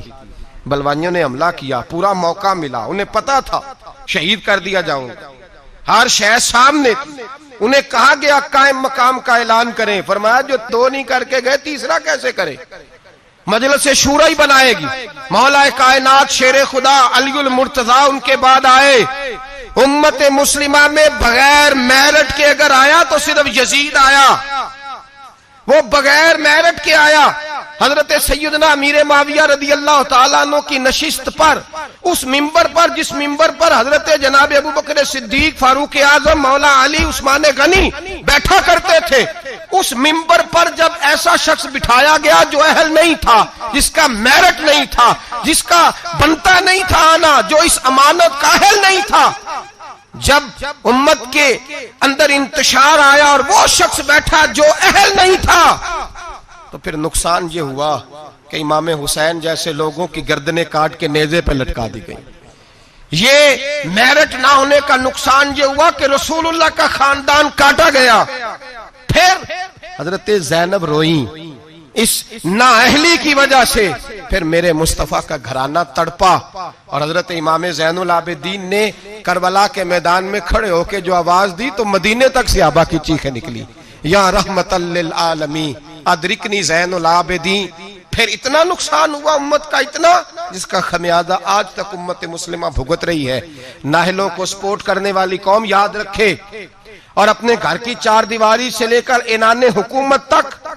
بلوانیوں نے حملہ کیا، پورا موقع ملا، انہیں پتا تھا شہید کر دیا جاؤں گا، ہر شے سامنے تھی، انہیں کہا گیا قائم مقام کا اعلان کریں، فرمایا جو 2 نہیں کر کے گئے تیسرا کیسے کرے؟ مجلس شورا ہی بنائے گی، مولا کائنات شیر خدا علی المرتضیٰ ان کے بعد آئے، امت مسلمہ میں بغیر میرٹ کے اگر آیا تو صرف یزید آیا، وہ بغیر میرٹ کے آیا۔ حضرت سیدنا امیر معاویہ رضی اللہ تعالیٰ عنہ کی نشست پر، اس منبر پر جس منبر پر حضرت جناب ابو بکر صدیق، فاروق اعظم، مولا علی، عثمان غنی بیٹھا کرتے تھے، اس منبر پر جب ایسا شخص بٹھایا گیا جو اہل نہیں تھا، جس کا میرٹ نہیں تھا، جس کا بنتا نہیں تھا آنا، جو اس امانت کا اہل نہیں تھا، جب امت کے اندر انتشار آیا اور وہ شخص بیٹھا جو اہل نہیں تھا، تو پھر نقصان یہ ہوا کہ امام حسین جیسے لوگوں کی گردنیں کاٹ کے نیزے پہ لٹکا دی گئی۔ یہ میرٹ نہ ہونے کا نقصان یہ ہوا کہ رسول اللہ کا خاندان کاٹا گیا۔ پھر حضرت زینب روئیں اس نااہلی کی وجہ سے، پھر میرے مصطفیٰ کا گھرانہ تڑپا، اور حضرت امام زین العابدین نے کربلا کے میدان میں کھڑے ہو کے جو آواز دی تو مدینے تک صحابہ کی چیخیں نکلی، یا رحمت للعالمین ادرکنی زین العابدین۔ پھر اتنا نقصان ہوا امت کا، اتنا جس کا خمیازہ آج تک امت مسلمہ بھگت رہی ہے۔ نااہلوں کو سپورٹ کرنے والی قوم یاد رکھے، اور اپنے گھر کی 4 دیواری سے لے کر اعلان حکومت تک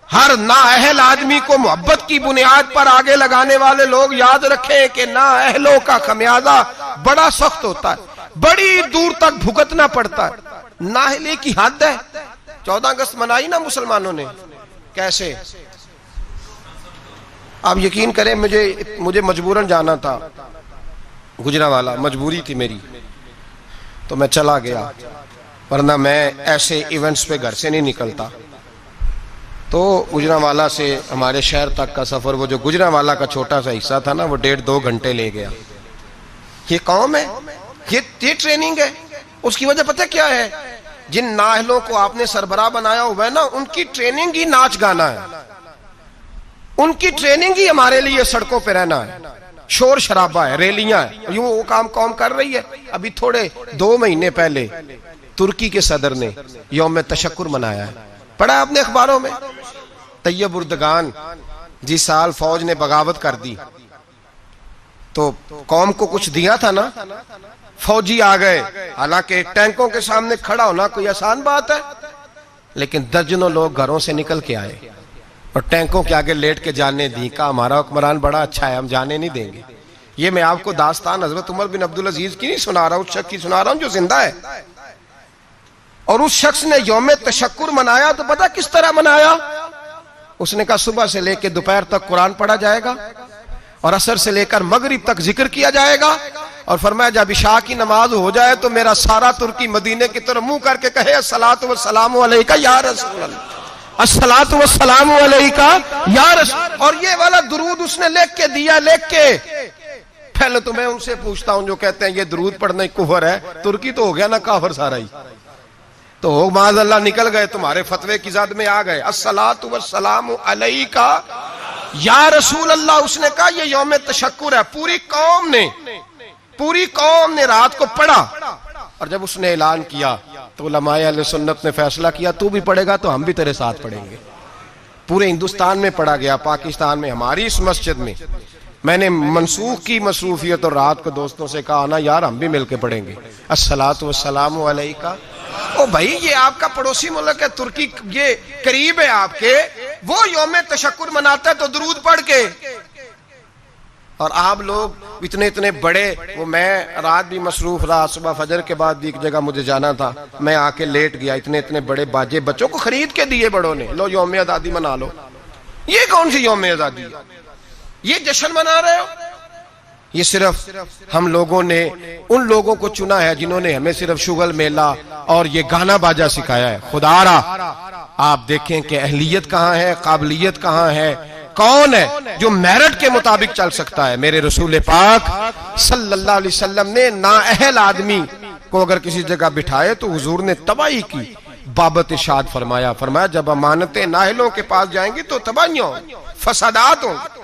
ہر نااہل آدمی کو محبت کی بنیاد پر آگے لگانے والے لوگ یاد رکھیں کہ نااہلوں کا خمیازہ بڑا سخت ہوتا ہے، بڑی دور تک بھگتنا پڑتا ہے۔ نااہلی کی حد ہے۔ 14 اگست منائی نا مسلمانوں نے، کیسے؟ آپ یقین کریں مجھے مجبوراً جانا تھا گجرانوالہ، مجبوری تھی میری، تو میں چلا گیا، ورنہ میں ایسے ایونٹس پہ گھر سے نہیں نکلتا۔ تو گجرانوالہ سے ہمارے شہر تک کا سفر، وہ جو گجرانوالہ کا چھوٹا سا حصہ تھا نا، وہ 1.5-2 گھنٹے لے گیا۔ یہ قوم ہے، یہ ٹریننگ ہے، اس کی وجہ پتہ کیا ہے؟ جن نااہلوں کو آپ نے سربراہ بنایا ہوا ہے نا، ان کی ٹریننگ ہی ناچ گانا ہے، ان کی ٹریننگ ہی ہمارے لیے سڑکوں پہ رہنا ہے، شور شرابہ ہے، ریلیاں ہیں، یوں وہ کام قوم کر رہی ہے۔ ابھی تھوڑے 2 مہینے پہلے ترکی کے صدر نے یوم تشکر منایا ہے، پڑھا آپ نے اخباروں میں؟ طیب اردگان جس سال فوج نے بغاوت کر دی تو قوم کو کچھ دیا تھا نا، فوجی آ گئے، حالانکہ ٹینکوں کے سامنے کھڑا ہونا کوئی آسان بات ہے، لیکن درجنوں لوگ گھروں سے نکل کے آئے اور ٹینکوں کے آگے لیٹ کے جانے دی، کہا ہمارا حکمران بڑا اچھا ہے، ہم جانے نہیں دیں گے۔ یہ میں آپ کو داستان حضرت عمر بن عبدالعزیز کی نہیں سنا رہا ہوں، اس شخص کی سنا رہا ہوں جو زندہ ہے۔ اور اس شخص نے یوم تشکر منایا تو پتہ کس طرح منایا؟ اس نے کہا صبح سے لے کے دوپہر تک قرآن پڑھا جائے گا اور عصر سے لے کر مغرب تک ذکر کیا جائے گا، اور فرمایا جب عشاء کی نماز ہو جائے تو میرا سارا ترکی مدینے کی طرف منہ کر کے کہے الصلاۃ والسلام علیکہ یا رسول اللہ، الصلاۃ والسلام علیکہ یا رسول۔ اور یہ والا درود اس نے لکھ کے دیا، لکھ کے۔ پہلے تو میں ان سے پوچھتا ہوں جو کہتے ہیں یہ درود پڑھنا کفر ہے، ترکی تو ہو گیا نا کافر سارا ہی، تو معاذ اللہ نکل گئے، تمہارے فتوے کی زد میں آ گئے۔ الصلاۃ والسلام علیکہ یا رسول اللہ، اس نے کہا یہ یوم تشکر ہے، پوری قوم نے رات کو پڑھا، اور جب اس نے اعلان کیا تو علماء اہل سنت نے فیصلہ کیا تو بھی پڑھے گا تو ہم بھی تیرے ساتھ پڑھیں گے۔ پورے ہندوستان میں پڑھا گیا، پاکستان میں، ہماری اس مسجد میں۔ میں نے منسوخ کی مصروفیت اور رات کو دوستوں سے کہا نا یار ہم بھی مل کے پڑھیں گے الصلاۃ والسلام علیکہ۔ او بھائی یہ آپ کا پڑوسی ملک ہے ترکی، یہ قریب ہے آپ کے، وہ یوم تشکر مناتا ہے تو درود پڑھ کے، اور آپ لوگ اتنے بڑے۔ وہ میں رات بھی مصروف رہا، صبح فجر کے بعد بھی ایک جگہ مجھے جانا تھا، میں آ کے لیٹ گیا، اتنے بڑے باجے بچوں کو خرید کے دیے بڑوں نے، لو یوم آزادی منا لو۔ یہ کون سی یوم آزادی ہے؟ یہ جشن منا رہے ہو؟ یہ صرف ہم لوگوں نے ان لوگوں کو چنا ہے جنہوں نے ہمیں صرف شغل میلہ اور یہ گانا باجا سکھایا ہے۔ خدا را آپ دیکھیں کہ اہلیت کہاں ہے، قابلیت کہاں ہے، کون ہے جو میرٹ کے مطابق چل سکتا ہے؟ میرے رسول پاک صلی اللہ علیہ وسلم نے نااہل آدمی کو اگر کسی جگہ بٹھائے تو حضور نے تباہی کی بابت ارشاد فرمایا جب امانتیں نااہلوں کے پاس جائیں گی تو تباہیاں ہوں گی، فسادات ہوں گی،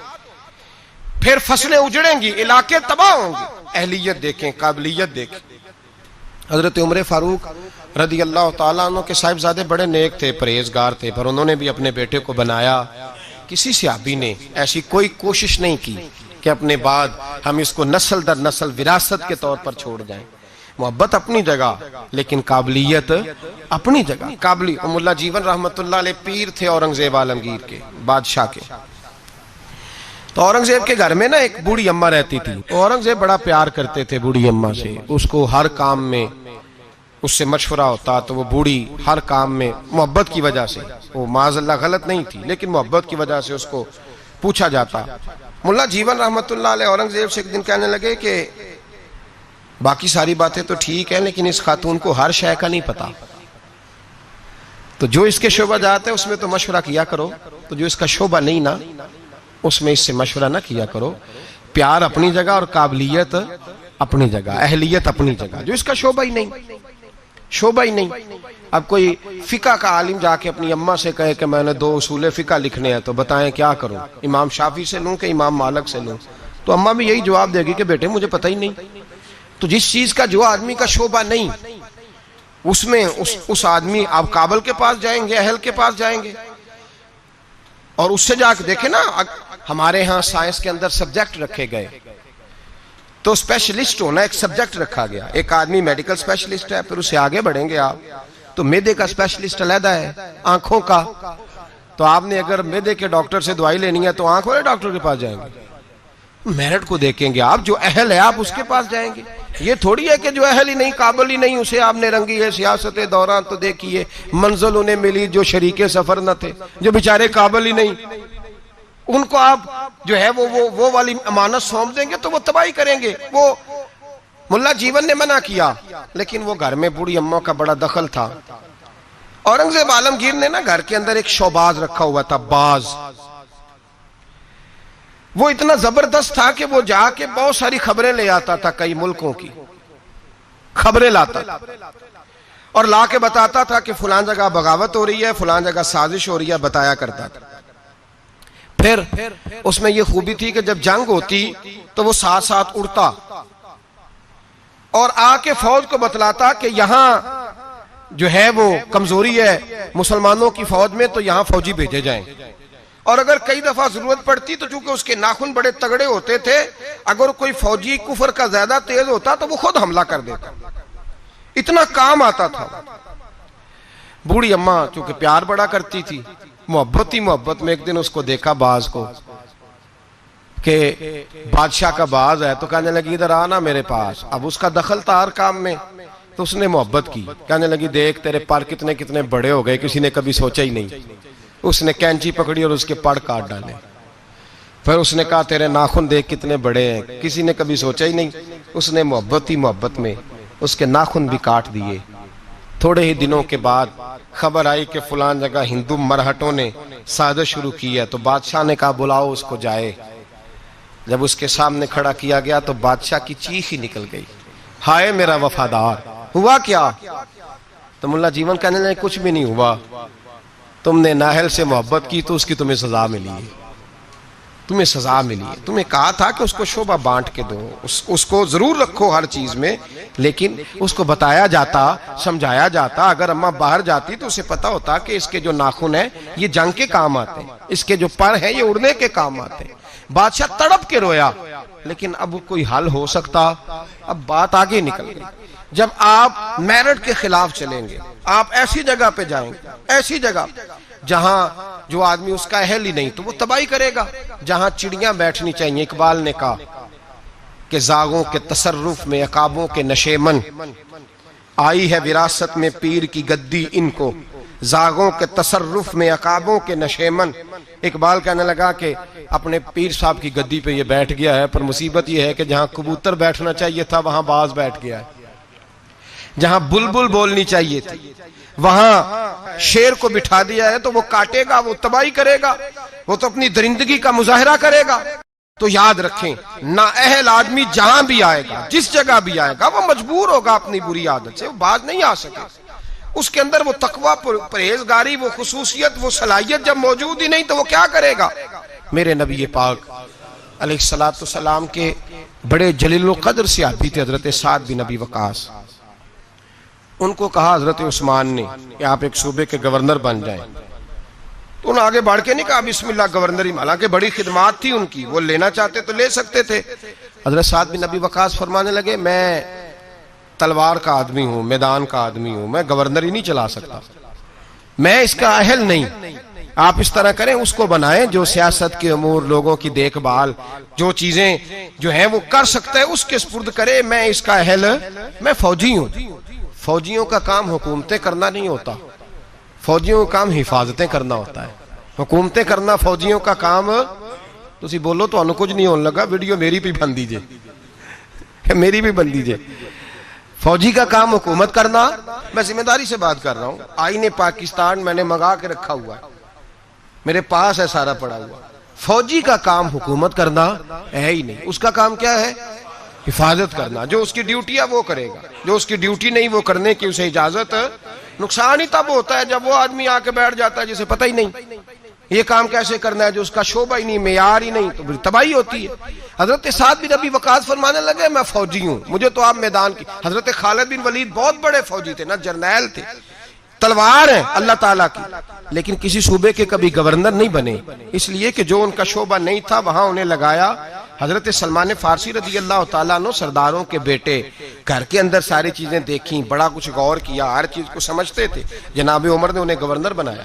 پھر فصلیں اجڑیں گی، علاقے تباہ ہوں گے۔ اہلیت دیکھیں، قابلیت دیکھیں۔ حضرت عمر فاروق رضی اللہ تعالیٰ عنہ کے صاحبزادے بڑے نیک تھے، پرہیزگار تھے، پر انہوں نے بھی اپنے بیٹے کو بنایا۔ کسی صحابی نے ایسی کوئی کوشش نہیں کی کہ اپنے بعد ہم اس کو نسل در نسل وراثت کے طور پر چھوڑ جائیں۔ محبت اپنی جگہ لیکن قابلیت اپنی جگہ۔ اللہ جیون رحمت اللہ علیہ پیر تھے اورنگزیب عالمگیر کے، بادشاہ کے۔ تو اورنگزیب کے گھر میں نا ایک بوڑھی اماں رہتی تھی، اورنگزیب بڑا پیار کرتے تھے بوڑھی اماں سے، اس کو ہر کام میں اس سے مشورہ ہوتا تو وہ بوڑھی ہر کام میں محبت کی وجہ سے، وہ معاذ اللہ غلط نہیں تھی لیکن محبت کی وجہ سے اس کو پوچھا جاتا۔ ملا جیون رحمت اللہ علیہ اورنگزیب سے ایک دن کہنے لگے کہ باقی ساری باتیں تو ٹھیک ہیں لیکن اس خاتون کو ہر شے کا نہیں پتا، تو جو اس کے شعبہ جات ہے اس میں تو مشورہ کیا کرو، تو جو اس کا شعبہ نہیں نا اس میں اس سے مشورہ نہ کیا کرو۔ پیار اپنی جگہ اور قابلیت اپنی جگہ، اہلیت اپنی جگہ، جو اس کا شعبہ ہی نہیں۔ اب کوئی فقہ کا عالم جا کے اپنی اماں سے کہے کہ میں نے 2 اصول فقہ لکھنے ہیں تو بتائیں کیا کروں، امام شافعی سے لوں کہ امام مالک سے لوں، تو اماں بھی یہی جواب دے گی کہ بیٹے مجھے پتہ ہی نہیں۔ تو جس چیز کا جو آدمی کا شعبہ نہیں اس میں اس آدمی، آپ کابل کے پاس جائیں گے، اہل کے پاس جائیں گے اور اس سے جا کے دیکھیں نا، ہمارے ہاں سائنس کے اندر سبجیکٹ رکھے گئے تو اسپیشلسٹ ہونا ایک سبجیکٹ رکھا گیا۔ ایک آدمی میڈیکل اسپیشلسٹ ہے، پھر اسے آگے بڑھیں گے آپ تو معدے کا اسپیشلسٹ علیحدہ ہے، آنکھوں کا، تو آپ نے اگر معدے کے ڈاکٹر سے دوائی لینی ہے تو آنکھ والے ڈاکٹر کے پاس جائیں گے، میرٹ کو دیکھیں گے آپ، جو اہل ہے آپ اس کے پاس جائیں گے۔ یہ تھوڑی ہے کہ جو اہل ہی نہیں، قابل ہی نہیں، اسے آپ نے رنگی ہے سیاست دوران تو دیکھیے منزل انہیں ملی جو شریک سفر نہ تھے، جو بیچارے قابل ہی نہیں، ان کو آپ جو ہے وہ والی امانت سونپ دیں گے تو وہ تباہی کریں گے۔ وہ ملا جیون نے منع کیا لیکن وہ گھر میں بوڑھی اماں کا بڑا دخل تھا۔ اورنگزیب عالمگیر نے نا گھر کے اندر ایک شوباز رکھا ہوا تھا، باز، وہ اتنا زبردست تھا کہ وہ جا کے بہت ساری خبریں لے آتا تھا کئی ملکوں کی، خبریں لاتا تھا اور لا کے بتاتا تھا کہ فلان جگہ بغاوت ہو رہی ہے، فلان جگہ سازش ہو رہی ہے، بتایا کرتا تھا۔ پھر اس میں یہ خوبی تھی کہ جب جنگ ہوتی تو وہ ساتھ ساتھ اڑتا اور آ کے فوج کو بتلاتا کہ یہاں جو ہے وہ کمزوری ہے مسلمانوں کی فوج میں، تو یہاں فوجی بھیجے جائیں۔ اور اگر کئی دفعہ ضرورت پڑتی تو چونکہ اس کے ناخن بڑے تگڑے ہوتے تھے، اگر کوئی فوجی کفر کا زیادہ تیز ہوتا تو وہ خود حملہ کر دیتا، اتنا کام آتا تھا۔ بوڑھی اماں چونکہ پیار بڑا کرتی تھی، محبت ہی محبت میں ایک دن اس کو دیکھا باز کو کہ بادشاہ کا باز ہے، تو کہنے لگی ادھر آنا میرے پاس۔ اب اس کا دخل تھا ہر کام میں، تو اس نے محبت کی، کہنے لگی دیکھ تیرے پر کتنے کتنے بڑے ہو گئے، کسی نے کبھی سوچا ہی نہیں۔ اس نے کینچی پکڑی اور اس کے پڑ کاٹ ڈالے۔ پھر اس نے کہا تیرے ناخن دیکھ کتنے بڑے ہیں، کسی نے کبھی سوچا ہی نہیں۔ اس نے محبت ہی محبت میں اس کے ناخن بھی کاٹ دیے۔ تھوڑے ہی دنوں کے بعد خبر آئی کہ فلان جگہ ہندو مرہٹوں نے سازش شروع کی ہے، تو بادشاہ نے کہا بلاؤ اس کو جائے۔ جب اس کے سامنے کھڑا کیا گیا تو بادشاہ کی چیخ ہی نکل گئی، ہائے میرا وفادار، ہوا کیا؟ تو ملا جیون کہنے لگے کچھ بھی نہیں ہوا، تم نے نااہل سے محبت کی تو اس کی تمہیں سزا ملی ہے، تمہیں سزا ملی ہے۔ تمہیں کہا تھا کہ اس کو شعبہ بانٹ کے دو، اس کو ضرور رکھو ہر چیز میں، لیکن اس کو بتایا جاتا، سمجھایا جاتا۔ اگر اماں باہر جاتی تو اسے پتا ہوتا کہ اس کے جو ناخن ہیں یہ جنگ کے کام آتے ہیں، اس کے جو پر ہیں یہ اڑنے کے کام آتے ہیں۔ بادشاہ تڑپ کے رویا، لیکن اب کوئی حل ہو سکتا؟ اب بات آگے نکل گئی۔ جب آپ میرٹ کے خلاف چلیں گے، آپ ایسی جگہ پہ جائیں گے، ایسی جگہ جہاں جو آدمی اس کا اہل ہی نہیں تو وہ تباہی کرے گا، جہاں چڑیاں بیٹھنی چاہیے۔ اقبال نے کہا کہ زاغوں کے تصرف میں عقابوں کے نشیمن، آئی ہے وراثت میں پیر کی گدی ان کو، زاغوں کے تصرف میں عقابوں کے نشیمن۔ اقبال کہنے لگا کہ اپنے پیر صاحب کی گدی پہ یہ بیٹھ گیا ہے، پر مصیبت یہ ہے کہ جہاں کبوتر بیٹھنا چاہیے تھا وہاں باز بیٹھ گیا ہے، جہاں بلبل بولنی چاہیے تھی وہاں شیر کو بٹھا دیا ہے، تو وہ کاٹے گا، وہ تباہی کرے گا، وہ تو اپنی درندگی کا مظاہرہ کرے گا۔ تو یاد رکھیں، نااہل آدمی جہاں بھی آئے گا، جس جگہ بھی آئے گا، وہ مجبور ہوگا اپنی بری عادت سے، وہ باز نہیں آ سکے۔ اس کے اندر وہ تقویٰ، پرہیزگاری، وہ خصوصیت، وہ صلاحیت جب موجود ہی نہیں تو وہ کیا کرے گا؟ میرے نبی پاک علیہ السلام کے بڑے جلیل القدر صحابی تھے حضرت سعد بن ابی وقاص۔ ان کو کہا حضرت عثمان نے کہ آپ ایک صوبے کے گورنر بن جائیں، تو انہوں نے آگے بڑھ کے نہیں کہا بسم اللہ گورنری، حالانکہ بڑی خدمات تھی ان کی، وہ لینا چاہتے تو لے سکتے تھے۔ حضرت سعد بن ابی وقاص فرمانے لگے میں تلوار کا آدمی ہوں، میدان کا آدمی ہوں، میں گورنری نہیں چلا سکتا، میں اس کا اہل نہیں۔ آپ اس طرح کریں، اس کو بنائیں جو سیاست کے امور، لوگوں کی دیکھ بھال، جو چیزیں جو ہیں وہ کر سکتا ہے اس کے سپرد کرے، میں اس کا اہل، میں فوجی ہوں۔ فوجیوں کا کام حکومتیں کرنا نہیں ہوتا، فوجیوں کا کام حفاظتیں کرنا ہوتا ہے۔ حکومتیں کرنا فوجیوں کا کام، تسی بولو تو انہوں کچھ نہیں ہونے لگا، ویڈیو میری بھی بن دیجئے، میری بھی بن دیجئے۔ فوجی کا کام حکومت کرنا، میں ذمہ داری سے بات کر رہا ہوں، آئین پاکستان میں نے منگا کے رکھا ہوا ہے، میرے پاس ہے سارا پڑا ہوا۔ فوجی کا کام حکومت کرنا ہے ہی نہیں، اس کا کام کیا ہے؟ حفاظت کرنا۔ جو اس کی ڈیوٹی ہے وہ کرے گا، جو اس کی ڈیوٹی نہیں وہ کرنے کی اسے اجازت۔ نقصان ہی تب ہوتا ہے جب وہ آدمی آ کے بیٹھ جاتا ہے جسے پتہ ہی نہیں یہ کام کیسے کرنا ہے، جو اس کا شعبہ ہی نہیں، معیار ہی نہیں، تو تباہی ہوتی ہے۔ حضرت سعد بن ابی وقاص فرمانے لگے میں فوجی ہوں، مجھے تو آپ میدان کی۔ حضرت خالد بن ولید بہت بڑے فوجی تھے، نہ جرنیل تھے، تلوار ہے اللہ تعالیٰ کی، لیکن کسی صوبے کے کبھی گورنر نہیں بنے، اس لیے کہ جو ان کا شعبہ نہیں تھا وہاں انہیں لگایا۔ حضرت سلمان فارسی رضی اللہ تعالیٰ عنہ سرداروں کے بیٹے، گھر کے اندر ساری چیزیں دیکھیں، بڑا کچھ غور کیا، ہر چیز کو سمجھتے تھے، جناب عمر نے انہیں گورنر بنایا۔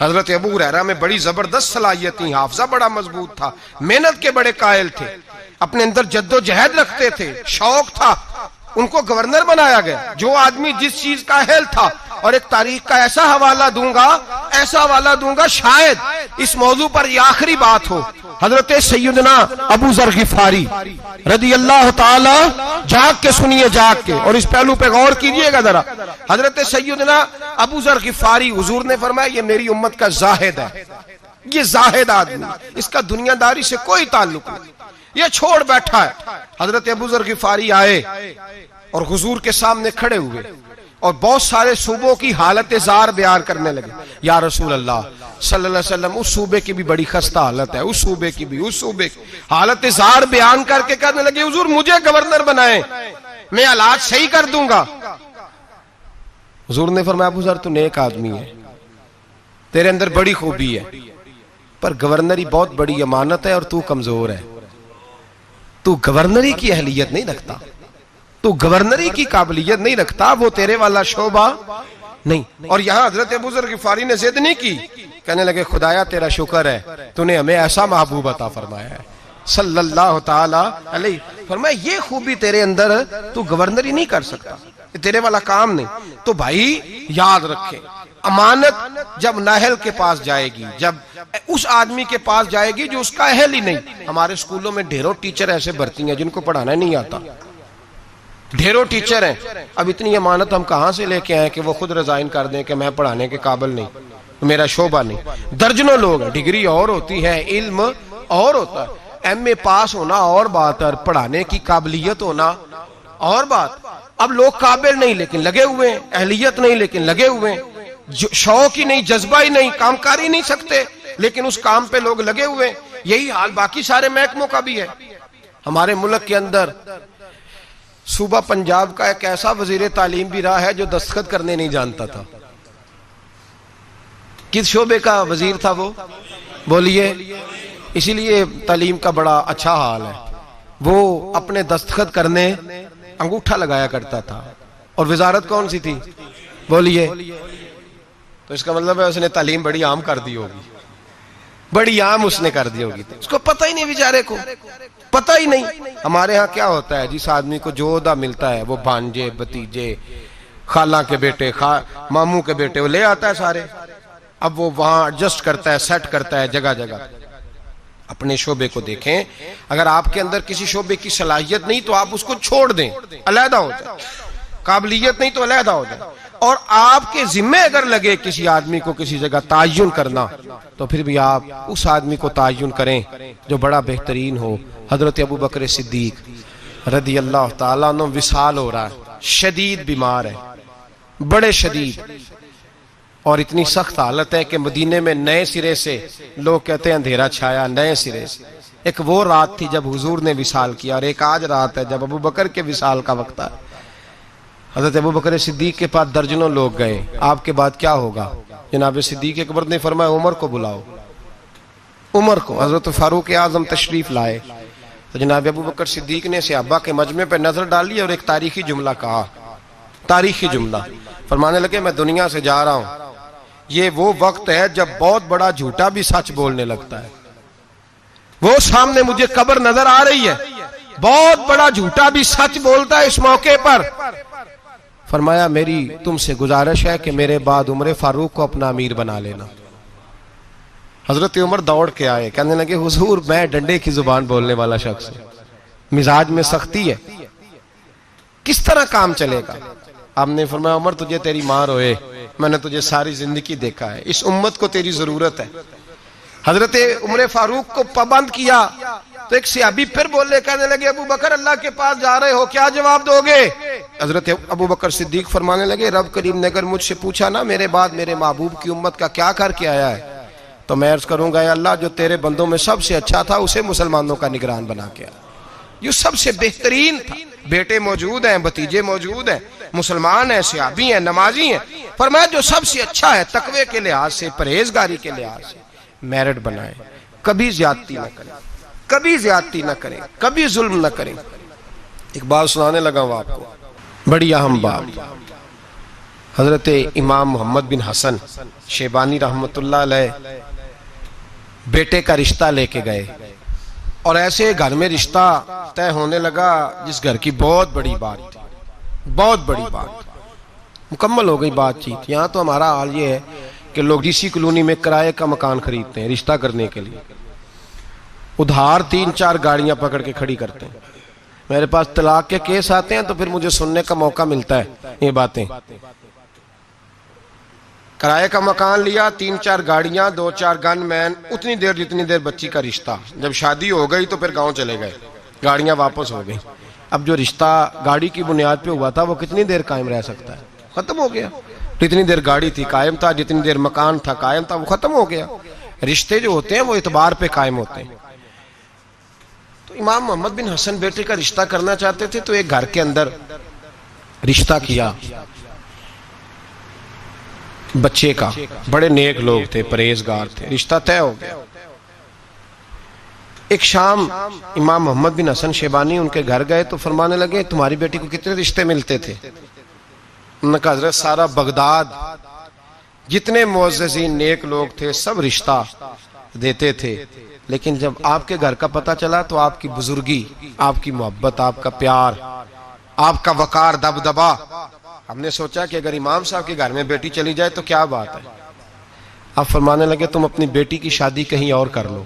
حضرت ابو ہریرہ میں بڑی زبردست صلاحیت تھی، حافظہ بڑا مضبوط تھا، محنت کے بڑے قائل تھے، اپنے اندر جد و جہد رکھتے تھے، شوق تھا، ان کو گورنر بنایا گیا۔ جو آدمی جس چیز کا اہل تھا، اور ایک تاریخ کا ایسا حوالہ دوں گا شاید اس موضوع پر یہ آخری بات ہو، حضرت سیدنا ابو ذر غفاری رضی اللہ تعالی، جاگ کے سنیے، جاگ کے، اور اس پہلو پہ غور کیجئے گا ذرا۔ حضرت سیدنا ابو ذر غفاری، حضور نے فرمایا یہ میری امت کا زاہد ہے، یہ زاہد آدمی، اس کا دنیا داری سے کوئی تعلق نہیں، یہ چھوڑ بیٹھا ہے۔ حضرت ابو ذر غفاری آئے، اور حضور کے سامنے کھڑے ہوئے اور بہت سارے صوبوں کی حالت زار بیان کرنے لگے. یا رسول اللہ صلی اللہ علیہ وسلم اس صوبے کی بھی بڑی خستہ حالت ہے, اس صوبے کی بھی, اس صوبے کی حالت زار بیان کر کے کہنے لگے حضور مجھے گورنر بنائیں, میں حالات صحیح کر دوں گا. حضور نے فرمایا ابو ذر تو نیک آدمی ہے, تیرے اندر بڑی خوبی ہے, پر گورنری بہت بڑی امانت ہے اور تو کمزور ہے, تو گورنری کی اہلیت نہیں رکھتا, تو گورنری کی قابلیت نہیں رکھتا, وہ تیرے والا شعبہ نہیں. اور یہاں حضرت ابو ذر غفاری نے ضد نہیں کی, کہنے لگے خدایا تیرا شکر ہے تو نے ہمیں ایسا محبوب عطا فرمایا ہے صلی اللہ تعالی علیہ. فرمایا یہ خوبی تیرے اندر, تو گورنری نہیں کر سکتا, یہ تیرے والا کام نہیں. تو بھائی یاد رکھیں, امانت جب نااہل کے پاس جائے گی, جب اس آدمی کے پاس جائے گی جو اس کا اہل ہی نہیں. ہمارے اسکولوں میں ڈھیروں ٹیچر ایسے بھرتی ہیں جن کو پڑھانا نہیں آتا, ڈھیروں ٹیچر ہیں. اب اتنی امانت ہم کہاں سے لے کے آئیں کہ وہ خود ریزائن کر دیں کہ میں پڑھانے کے قابل نہیں, میرا شعبہ نہیں. درجنوں لوگ ہیں, ڈگری اور ہوتی ہے, علم اور ہوتا ہے, ایم اے پاس ہونا اور بات ہے, پڑھانے کی قابلیت ہونا اور بات. اب لوگ قابل نہیں لیکن لگے ہوئے ہیں, اہلیت نہیں لیکن لگے ہوئے ہیں, شوق ہی نہیں, جذبہ ہی نہیں, کام کر ہی نہیں سکتے لیکن اس کام پہ لوگ لگے ہوئے ہیں. یہی حال باقی سارے محکموں کا بھی ہے. ہمارے ملک کے اندر صوبہ پنجاب کا ایک ایسا وزیر تعلیم بھی رہا ہے جو دستخط کرنے نہیں جانتا تھا. کس شعبے کا وزیر تھا وہ بولیے؟ اسی لیے تعلیم کا بڑا اچھا حال ہے. وہ اپنے دستخط کرنے انگوٹھا لگایا کرتا تھا, اور وزارت کون سی تھی بولیے؟ تو اس کا مطلب ہے اس نے تعلیم بڑی عام کر دی ہوگی, بڑی عام اس نے کر دی ہوگی, اس کو پتہ ہی نہیں, بیچارے کو پتہ ہی نہیں. ہمارے ہاں کیا ہوتا ہے, جس آدمی کو جو عہدہ ملتا ہے وہ بھانجے, بھتیجے, خالہ کے بیٹے, ماموں کے بیٹے وہ لے آتا ہے سارے. اب وہ وہاں ایڈجسٹ کرتا ہے, سیٹ کرتا ہے جگہ جگہ. اپنے شعبے کو دیکھیں, اگر آپ کے اندر کسی شعبے کی صلاحیت نہیں تو آپ اس کو چھوڑ دیں, علیحدہ ہو جائیں. قابلیت نہیں تو علیحدہ ہو جائیں. اور آپ کے ذمہ اگر لگے کسی آدمی کو کسی جگہ تعین کرنا, تو پھر بھی آپ اس آدمی کو تعین کریں جو بڑا بہترین ہو. حضرت ابو بکر صدیق رضی اللہ تعالیٰ عنہ وصال ہو رہا ہے, شدید بیمار ہے, بڑے شدید, اور اتنی سخت حالت ہے کہ مدینے میں نئے سرے سے لوگ کہتے ہیں اندھیرا چھایا, نئے سرے سے. ایک وہ رات تھی جب حضور نے وصال کیا, اور ایک آج رات ہے جب ابو بکر کے وصال کا وقت ہے. حضرت ابو بکر صدیق کے پاس درجنوں لوگ گئے, آپ کے بعد کیا ہوگا؟ جناب صدیق اکبر نے فرمایا عمر کو بلاؤ, عمر کو. حضرت فاروق اعظم تشریف لائے تو جناب ابو بکر صدیق نے صحابہ کے مجمع پہ نظر ڈالی اور ایک تاریخی جملہ کہا, تاریخی جملہ. فرمانے لگے میں دنیا سے جا رہا ہوں, یہ وہ وقت ہے جب بہت بڑا جھوٹا بھی سچ بولنے لگتا ہے. وہ سامنے مجھے قبر نظر آ رہی ہے, بہت بڑا جھوٹا بھی سچ بولتا ہے اس موقع پر. فرمایا میری تم سے گزارش ہے کہ میرے بعد عمر فاروق کو اپنا امیر بنا لینا. حضرت عمر دوڑ کے آئے, کہنے لگے حضور میں ڈنڈے کی زبان بولنے والا شخص ہوں, مزاج میں سختی ہے, کس طرح کام چلے گا؟ آپ نے فرمایا عمر تجھے تیری ماں روئے, میں نے تجھے ساری زندگی دیکھا ہے, اس امت کو تیری ضرورت ہے. حضرت عمر فاروق کو پابند کیا تو ایک صحابی پھر بولے, کہنے لگے ابو بکر اللہ کے پاس جا رہے ہو, کیا جواب دو گے؟ حضرت ابو بکر صدیق فرمانے لگے رب کریم نے اگر مجھ سے پوچھا نا میرے بعد میرے محبوب کی امت کا کیا کر کے آیا ہے, تو میں عرض کروں گا اے اللہ جو تیرے بندوں میں سب سے اچھا تھا اسے مسلمانوں کا نگران بنا کے آیا, جو سب سے بہترین تھا. بیٹے موجود ہیں, بھتیجے موجود ہیں, مسلمان ہیں, صحابی ہیں, نمازی ہیں. فرمایا جو سب سے اچھا ہے تقوی کے لحاظ سے, پرہیزگاری کے لحاظ سے میرٹ بنائیں, کبھی زیادتی نہ کریں, کبھی زیادتی نہ کریں, کبھی ظلم نہ کریں. ایک بات سنانے لگا ہوں آپ کو, بڑی اہم بات. حضرت امام محمد بن حسن شیبانی رحمت اللہ علیہ بیٹے کا رشتہ لے کے گئے, اور ایسے گھر میں رشتہ طے ہونے لگا جس گھر کی بہت بڑی بات تھی, بہت بڑی بات, مکمل ہو گئی بات چیت. یہاں تو ہمارا حال یہ ہے کہ لوگ ڈی سی کالونی میں کرائے کا مکان خریدتے ہیں رشتہ کرنے کے لیے, ادھار 3-4 گاڑیاں پکڑ کے کھڑی کرتے ہیں. میرے پاس طلاق کے کیس آتے ہیں تو پھر مجھے سننے کا موقع ملتا ہے یہ باتیں. کرائے کا مکان لیا, 3-4 گاڑیاں, 2-4 گن مین, اتنی دیر جتنی دیر بچی کا رشتہ. جب شادی ہو گئی تو پھر گاؤں چلے گئے, گاڑیاں واپس ہو گئی. اب جو رشتہ گاڑی کی بنیاد پہ ہوا تھا وہ کتنی دیر قائم رہ سکتا ہے؟ ختم ہو گیا. جتنی دیر گاڑی تھی قائم تھا, جتنی دیر مکان تھا قائم تھا, وہ ختم ہو گیا. رشتے جو ہوتے ہیں وہ اعتبار پہ قائم ہوتے ہیں. تو امام محمد بن حسن بیٹے کا رشتہ کرنا چاہتے تھے تو ایک گھر کے اندر رشتہ کیا بچے کا. بڑے نیک لوگ تھے, پرہیزگار تھے, رشتہ طے ہو گیا. ایک شام امام محمد بن حسن شیبانی ان کے گھر گئے تو فرمانے لگے تمہاری بیٹی کو کتنے رشتے ملتے تھے؟ انہوں نے کہا حضرت سارا بغداد جتنے معززین نیک لوگ تھے سب رشتہ دیتے تھے, لیکن جب آپ کے گھر کا پتہ چلا تو آپ کی بزرگی, آپ کی محبت, آپ کا پیار, آپ کا وقار, دبدبا, ہم نے سوچا کہ اگر امام صاحب کے گھر میں بیٹی چلی جائے تو کیا بات ہے. آپ فرمانے لگے تم اپنی بیٹی کی شادی کہیں اور کر لو.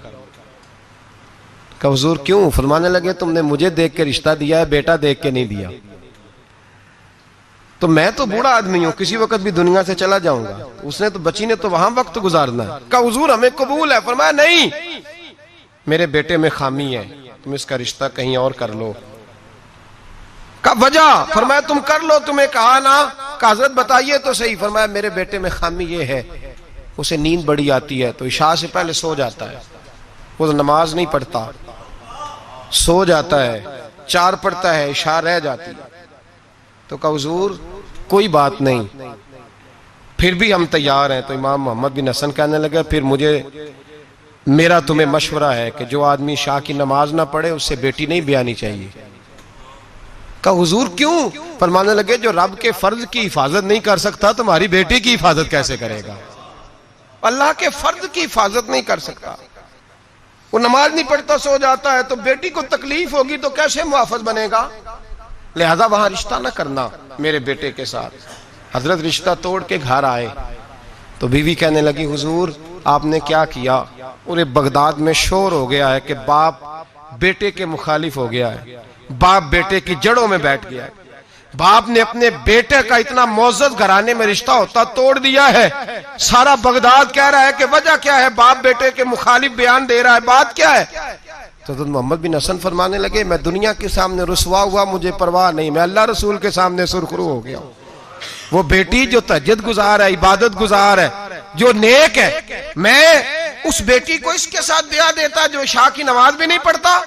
کہ حضور کیوں؟ فرمانے لگے تم نے مجھے دیکھ کے رشتہ دیا ہے, بیٹا دیکھ کے نہیں دیا. تو میں تو بوڑھا آدمی ہوں, کسی وقت بھی دنیا سے چلا جاؤں گا, اس نے تو بچی نے تو وہاں وقت گزارنا ہے. کہ حضور ہمیں قبول ہے. فرمایا نہیں, میرے بیٹے میں خامی ہے, تم اس کا رشتہ کہیں اور کر لو. کا وجہ؟ فرمایا تم کر لو, تمہیں کہا نا. کہ حضرت بتائیے تو صحیح. فرمایا میرے بیٹے میں خامی یہ ہے, اسے نیند بڑی آتی ہے تو عشاء سے پہلے سو جاتا ہے, وہ نماز نہیں پڑھتا, سو جاتا ہے, 4 پڑھتا ہے, عشاء رہ جاتی ہے. تو کہا حضور کوئی بات نہیں, پھر بھی ہم تیار ہیں. تو امام محمد بن حسن کہنے لگے پھر میرا تمہیں مشورہ ہے کہ جو آدمی عشاء کی نماز نہ پڑھے اس سے بیٹی نہیں بیانی چاہیے. کہا حضور کیوں؟ فرمانے لگے جو رب کے فرض کی حفاظت نہیں کر سکتا تمہاری بیٹی کی حفاظت کیسے کرے گا؟ اللہ کے فرض کی حفاظت نہیں کر سکتا, وہ نماز نہیں پڑھتا, سو جاتا ہے, تو بیٹی کو تکلیف ہوگی تو کیسے محافظ بنے گا؟ لہذا وہاں رشتہ نہ کرنا میرے بیٹے کے ساتھ. حضرت رشتہ توڑ کے گھر آئے تو بیوی کہنے لگی حضور آپ نے کیا کیا؟ پورے بغداد میں شور ہو گیا ہے کہ باپ بیٹے کے مخالف ہو گیا ہے, باپ بیٹے کی جڑوں میں بیٹھ گیا ہے, باپ نے اپنے بیٹے کا اتنا معزز گھرانے میں رشتہ ہوتا توڑ دیا ہے. سارا بغداد کہہ رہا ہے کہ وجہ کیا ہے؟ باپ بیٹے کے مخالف بیان دے رہا ہے, بات کیا ہے؟ تو حضرت محمد بن حسن فرمانے لگے میں دنیا کے سامنے رسوا ہوا مجھے پرواہ نہیں, میں اللہ رسول کے سامنے سرخرو ہو گیا. وہ بیٹی جو تہجد گزار ہے, عبادت گزار ہے, جو نیک ہے, میں اس بیٹی کو اس کے ساتھ بیاہ دیتا جو عشاء کی نماز بھی نہیں پڑھتا.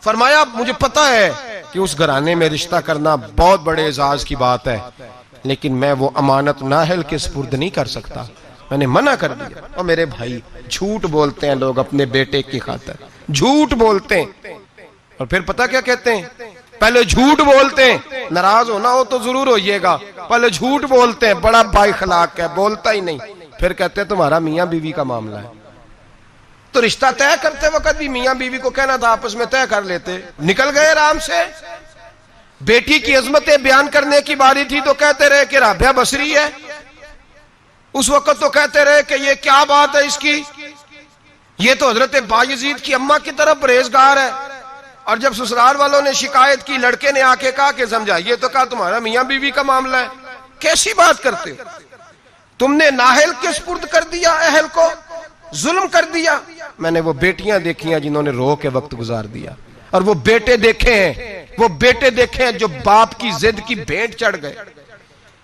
فرمایا مجھے پتا ہے کہ اس گھرانے میں رشتہ کرنا بہت بڑے اعزاز کی بات ہے, لیکن میں وہ امانت نااہل کے سپرد نہیں کر سکتا, میں نے منع کر دیا. اور میرے بھائی جھوٹ بولتے ہیں لوگ اپنے بیٹے کی خاطر, جھوٹ بولتے ہیں اور پھر پتہ کیا کہتے ہیں؟ پہلے جھوٹ بولتے ہیں, ناراض ہونا ہو تو ضرور ہوئیے گا, پہلے جھوٹ بولتے ہیں, بڑا بائی اخلاق ہے, بولتا ہی نہیں, پھر کہتے ہیں تمہارا میاں بیوی کا معاملہ ہے. تو رشتہ طے کرتے وقت بھی میاں بیوی کو کہنا تھا آپس میں طے کر لیتے, نکل گئے آرام سے. بیٹی کی عظمتیں بیان کرنے کی باری تھی تو کہتے رہے کہ رابعہ بصری ہے, اس وقت تو کہتے رہے کہ یہ کیا بات ہے اس کی, یہ تو حضرت بایزید کی اماں کی طرف پرہیزگار ہے. اور جب سسرال والوں نے شکایت کی, لڑکے نے آ کے کہا کہ سمجھائیے تو کہا تمہارا میاں بیوی کا معاملہ ہے. کیسی بات کرتے ہو؟ تم نے نااہل کے سپرد کر دیا, اہل کو ظلم کر دیا. میں نے وہ بیٹیاں دیکھی ہیں جنہوں نے رو کے وقت گزار دیا, اور وہ بیٹے دیکھے ہیں, وہ بیٹے دیکھے ہیں جو باپ کی ضد کی بھینٹ چڑھ گئے,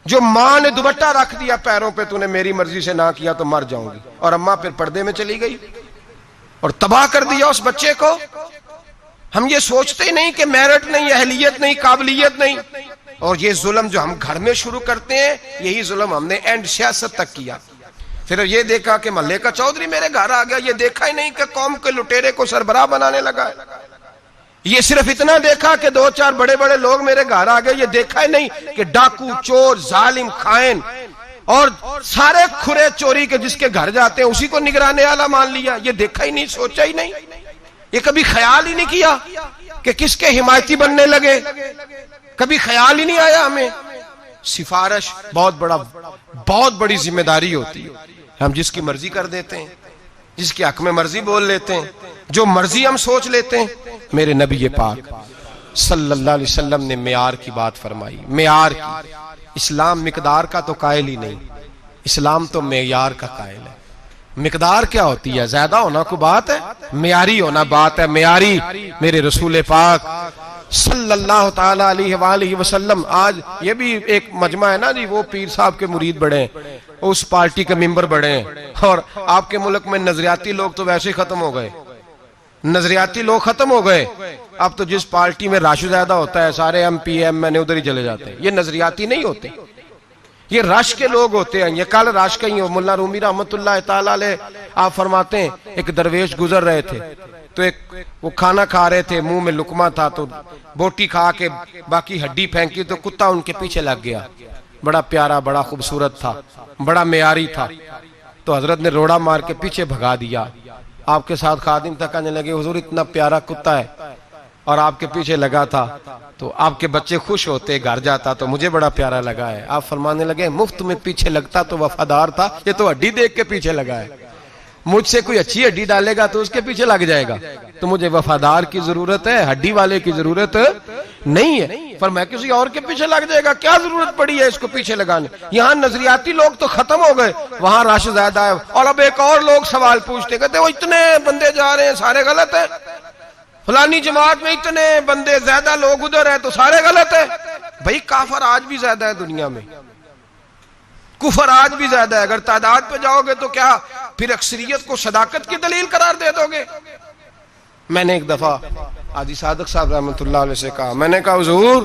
جو ماں نے دوپٹہ رکھ دیا پیروں پہ, تو نے میری مرضی سے نہ کیا تو مر جاؤں گی, اور اماں پھر پردے میں چلی گئی اور تباہ کر دیا اس بچے کو. ہم یہ سوچتے ہی نہیں کہ میرٹ نہیں, اہلیت نہیں, قابلیت نہیں. اور یہ ظلم جو ہم گھر میں شروع کرتے ہیں, یہی ظلم ہم نے اینڈ سیاست تک کیا. پھر یہ دیکھا کہ محلے کا چودھری میرے گھر آ گیا, یہ دیکھا ہی نہیں کہ قوم کے لٹیرے کو سربراہ بنانے لگا ہے. یہ صرف اتنا دیکھا کہ 2-4 بڑے بڑے لوگ میرے گھر آ گئے, یہ دیکھا ہی نہیں کہ ڈاکو, چور, ظالم, خائن اور سارے کھرے چوری کے جس کے گھر جاتے ہیں اسی کو نگرانے والا مان لیا. یہ دیکھا ہی نہیں, سوچا ہی نہیں, یہ کبھی خیال ہی نہیں کیا کہ کس کے حمایتی بننے لگے, کبھی خیال ہی نہیں آیا ہمیں. سفارش بہت بڑی ذمہ داری ہوتی ہے. ہم جس کی مرضی کر دیتے ہیں, جس کے حق میں مرضی بول لیتے ہیں, جو مرضی ہم سوچ لیتے ہیں. میرے نبی پاک صلی اللہ علیہ وسلم نے معیار کی بات فرمائی, معیار کی. اسلام مقدار کا تو قائل ہی نہیں, اسلام تو معیار کا قائل ہے. مقدار کیا ہوتی ہے؟ زیادہ ہونا کو بات ہے, معیاری ہونا بات ہے. معیاری میرے رسول پاک صلی اللہ تعالی علیہ وآلہ وسلم. آج یہ بھی ایک مجمع ہے نا جی, وہ پیر صاحب کے مرید بڑے ہیں, اس پارٹی کے ممبر بڑے ہیں, اور آپ کے ملک میں نظریاتی لوگ تو ویسے ہی ختم ہو گئے, نظریاتی لوگ ختم ہو گئے. اب تو جس پارٹی میں رش زیادہ ہوتا ہے سارے ایم پی ایم میں نے ادھر ہی چلے جاتے ہیں. یہ نظریاتی نہیں ہوتے, یہ رش کے لوگ ہوتے ہیں. یہ کل رش کا ہی ہو. ملا رومی رحمت اللہ تعالی علیہ آپ فرماتے ہیں ایک درویش گزر رہے تھے, تو ایک وہ کھانا کھا رہے تھے, منہ میں لقمہ تھا, تو بوٹی کھا کے باقی ہڈی پھینکی تو کتا ان کے پیچھے لگ گیا. بڑا پیارا, بڑا خوبصورت تھا, بڑا معیاری تھا. تو حضرت نے روڑا مار کے پیچھے بھگا دیا. آپ کے ساتھ خادم تک کہنے لگے حضور اتنا پیارا کتا ہے اور آپ کے پیچھے لگا تھا, تو آپ کے بچے خوش ہوتے, گھر جاتا تو مجھے بڑا پیارا لگا ہے. آپ فرمانے لگے مفت میں پیچھے لگتا تو وفادار تھا, یہ تو ہڈی دیکھ کے پیچھے لگا ہے. مجھ سے کوئی اچھی ہڈی ڈالے گا تو اس کے پیچھے لگ جائے گا, تو مجھے وفادار کی ضرورت ہے, ہڈی والے کی ضرورت نہیں ہے. پر میں کسی اور کے پیچھے لگ جائے گا, کیا ضرورت پڑی ہے اس کو پیچھے لگانے. یہاں نظریاتی لوگ تو ختم ہو گئے, وہاں رش زیادہ ہے. اور اب ایک اور لوگ سوال پوچھتے, کہتے وہ اتنے بندے جا رہے ہیں سارے غلط ہیں, فلانی جماعت میں اتنے بندے زیادہ لوگ ادھر ہیں تو سارے غلط ہیں. بھائی کافر آج بھی زیادہ ہے دنیا میں, کفر آج بھی زیادہ ہے. اگر تعداد پہ جاؤ گے تو کیا پھر اکثریت کو صداقت کی دلیل قرار دے دو گے؟ میں نے ایک دفعہ حاجی صادق صاحب رحمۃ اللہ علیہ سے کہا, میں نے کہا حضور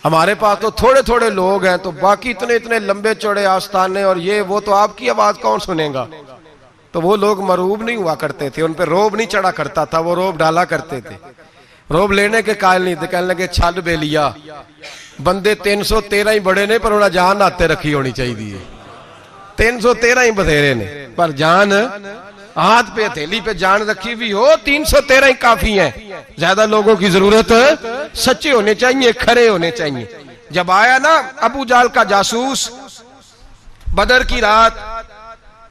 ہمارے پاس تو تھوڑے تھوڑے لوگ ہیں, تو باقی اتنے لمبے چوڑے آستانے اور یہ وہ, تو آپ کی آواز کون سنے گا؟ تو وہ لوگ مروب نہیں ہوا کرتے تھے, ان پہ روب نہیں چڑھا کرتا تھا, وہ روب ڈالا کرتے تھے. روب لینے کے قائل نہیں تھے, کہنے لگے چھل بے لیا بندے 313 ہی بڑے نے, پر انہیں جان آتے رکھی ہونی چاہیے. 313 ہی بتھیرے نے, پر جان ہاتھ پہ ہتھیلی پہ جان رکھی بھی ہو. 313 ہی کافی ہیں. زیادہ لوگوں کی ضرورت سچے ہونے چاہیے, کھرے ہونے چاہیے. جب آیا نا ابو جہل کا جاسوس بدر کی رات,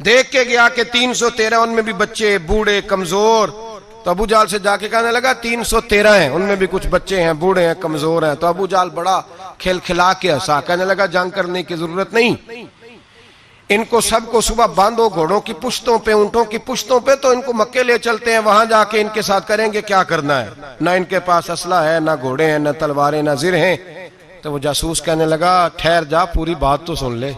دیکھ کے گیا کہ 313 ان میں بھی بچے, بوڑھے, کمزور. تو ابو جہل سے جا کے کہنے لگا 313 ہیں, ان میں بھی کچھ بچے ہیں, بوڑھے ہیں, کمزور ہیں. تو ابو جہل بڑا کھل کھلا کے ہنسا, کہنے لگا جنگ کرنے کی ضرورت نہیں, ان کو سب کو صبح باندھو گھوڑوں کی پشتوں پہ, اونٹوں کی پشتوں پہ, تو ان کو مکے لے چلتے ہیں, وہاں جا کے ان کے ساتھ کریں گے کیا کرنا ہے. نہ ان کے پاس اسلحہ ہے, نہ گھوڑے ہیں, نہ تلواریں, نہ زر ہیں. تو وہ جاسوس کہنے لگا ٹھہر جا, پوری بات تو سن لے.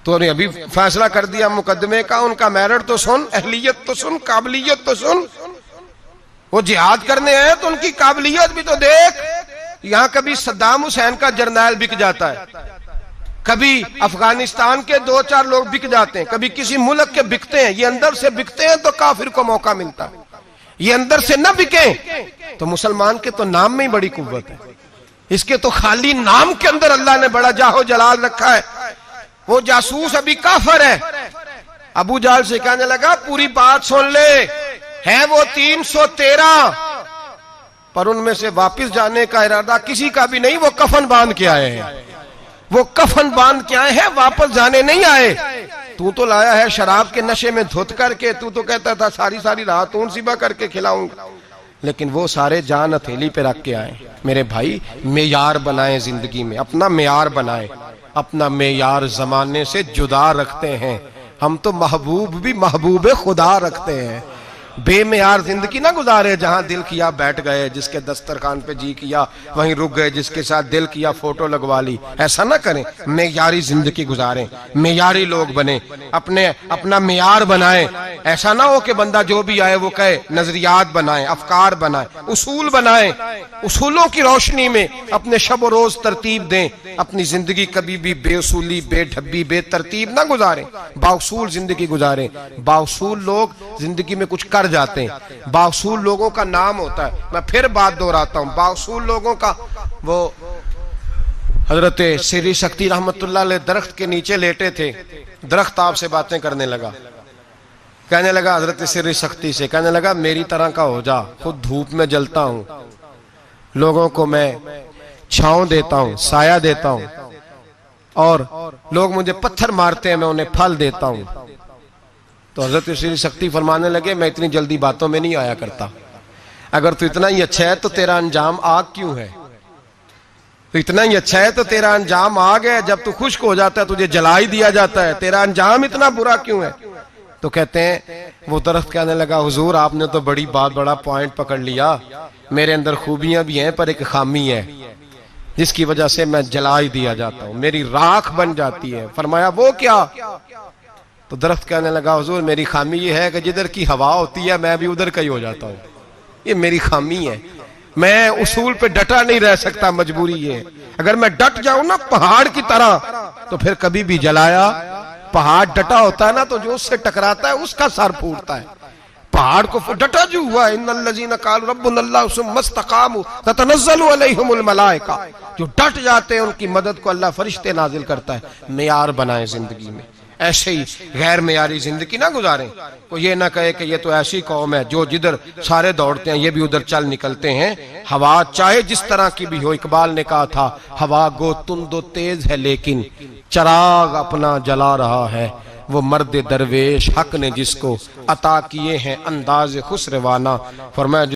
تو نے ابھی فیصلہ کر دیا مقدمے کا, ان کا میرٹ تو سن, اہلیت تو سن, قابلیت تو سن. وہ جہاد کرنے ہیں تو ان کی قابلیت بھی تو دیکھ. یہاں کبھی صدام حسین کا جرنیل بک جاتا ہے, کبھی افغانستان کے 2-4 لوگ بک جاتے ہیں, کبھی کسی ملک کے بکتے ہیں. یہ اندر سے بکتے ہیں تو کافر کو موقع ملتا ہے, یہ اندر سے نہ بکیں تو مسلمان کے تو نام میں ہی بڑی قوت ہے. اس کے تو خالی نام کے اندر اللہ نے بڑا جاہو جلال رکھا ہے. وہ جاسوس ابھی کافر ہے. ابو جہل سے کہنے لگا پوری بات سن لے, ہے وہ 313, پر ان میں سے واپس جانے کا ارادہ کسی کا بھی نہیں. وہ کفن باندھ کے آئے ہیں, وہ کفن باندھ کے آئے ہیں, واپس جانے نہیں آئے. تو لایا ہے شراب کے نشے میں دھت کر کے, تو کہتا تھا ساری رات اون سیبا کر کے کھلاؤں گا, لیکن وہ سارے جان ہتھیلی پہ رکھ کے آئے. میرے بھائی معیار بنائیں زندگی میں, اپنا معیار بنائیں. اپنا معیار زمانے سے جدا رکھتے ہیں ہم, تو محبوب بھی محبوب خدا رکھتے ہیں. بے معیار زندگی نہ گزارے, جہاں دل کیا بیٹھ گئے, جس کے دسترخوان پہ جی کیا وہیں رک گئے, جس کے ساتھ دل کیا فوٹو لگوا لی. ایسا نہ کریں, معیاری زندگی گزاریں, معیاری لوگ بنیں, اپنا معیار بنائیں. ایسا نہ ہو کہ بندہ جو بھی آئے وہ کہے. نظریات بنائیں, افکار بنائیں, اصول بنائیں. اصولوں کی روشنی میں اپنے شب و روز ترتیب دیں. اپنی زندگی کبھی بھی بے اصولی, بے ڈھبی, بے ترتیب نہ گزاریں, بااصول زندگی گزاریں. بااصول لوگ زندگی میں کچھ کر جاتے ہیں, بااصول لوگوں کا نام ہوتا ہے. میں پھر بات دہراتا ہوں, بااصول لوگوں کا. وہ حضرت سری سکتی رحمت اللہ علیہ درخت کے نیچے لیٹے تھے, درخت آپ سے باتیں کرنے لگا. کہنے لگا حضرت سری سکتی سے, کہنے لگا میری طرح کا ہو جا, خود دھوپ میں جلتا ہوں, لوگوں کو میں چھاؤں دیتا ہوں, سایہ دیتا ہوں, اور لوگ مجھے پتھر مارتے ہیں, میں انہیں پھل دیتا ہوں. تو حضرت سری سکتی فرمانے لگے میں اتنی جلدی باتوں میں نہیں آیا کرتا. اگر تو اتنا ہی اچھا ہے تو تیرا انجام آگ کیوں ہے؟ تو اتنا ہی اچھا ہے تو تیرا انجام آگ ہے. جب تو خشک ہو جاتا ہے تجھے جلا ہی دیا جاتا ہے, تیرا انجام اتنا برا کیوں ہے؟ تو کہتے ہیں وہ درخت کہنے لگا حضور آپ نے تو بڑا پوائنٹ پکڑ لیا، میرے اندر خوبیاں بھی ہیں پر ایک خامی ہے جس کی وجہ سے میں جلا ہی دیا جاتا ہوں، میری راکھ بن جاتی ہے۔ فرمایا وہ کیا؟ تو درخت کہنے لگا حضور میری خامی یہ ہے کہ جدھر کی ہوا ہوتی ہے میں بھی ادھر کا ہی ہو جاتا ہوں، یہ میری خامی ہے، میں اصول پہ ڈٹا نہیں رہ سکتا، مجبوری یہ، اگر میں ڈٹ جاؤں نا پہاڑ کی طرح تو پھر کبھی بھی جلایا۔ پہاڑ ڈٹا ہوتا ہے نا تو جو اس سے ٹکراتا ہے اس کا سر پھوٹتا ہے، پہاڑ کو ڈٹا جو ہوا ہے ان الذین قالوا ربنا اللہ ثم استقاموا تتنزل علیہم الملائکہ، جو ڈٹ جاتے ہیں ان کی مدد کو اللہ فرشتے نازل کرتا ہے۔ معیار بنائیں زندگی میں، ایسے ہی غیر معیاری زندگی نہ گزاریں، کوئی یہ نہ کہے کہ یہ تو ایسی قوم ہے جو جدھر سارے دوڑتے ہیں یہ بھی ادھر چل نکلتے ہیں۔ ہوا چاہے جس طرح کی بھی ہو، اقبال نے کہا تھا ہوا گو تند و تیز ہے لیکن چراغ اپنا جلا رہا ہے، وہ مرد درویش حق نے جس کو عطا کیے ہیں انداز خسروانہ۔ فرمایا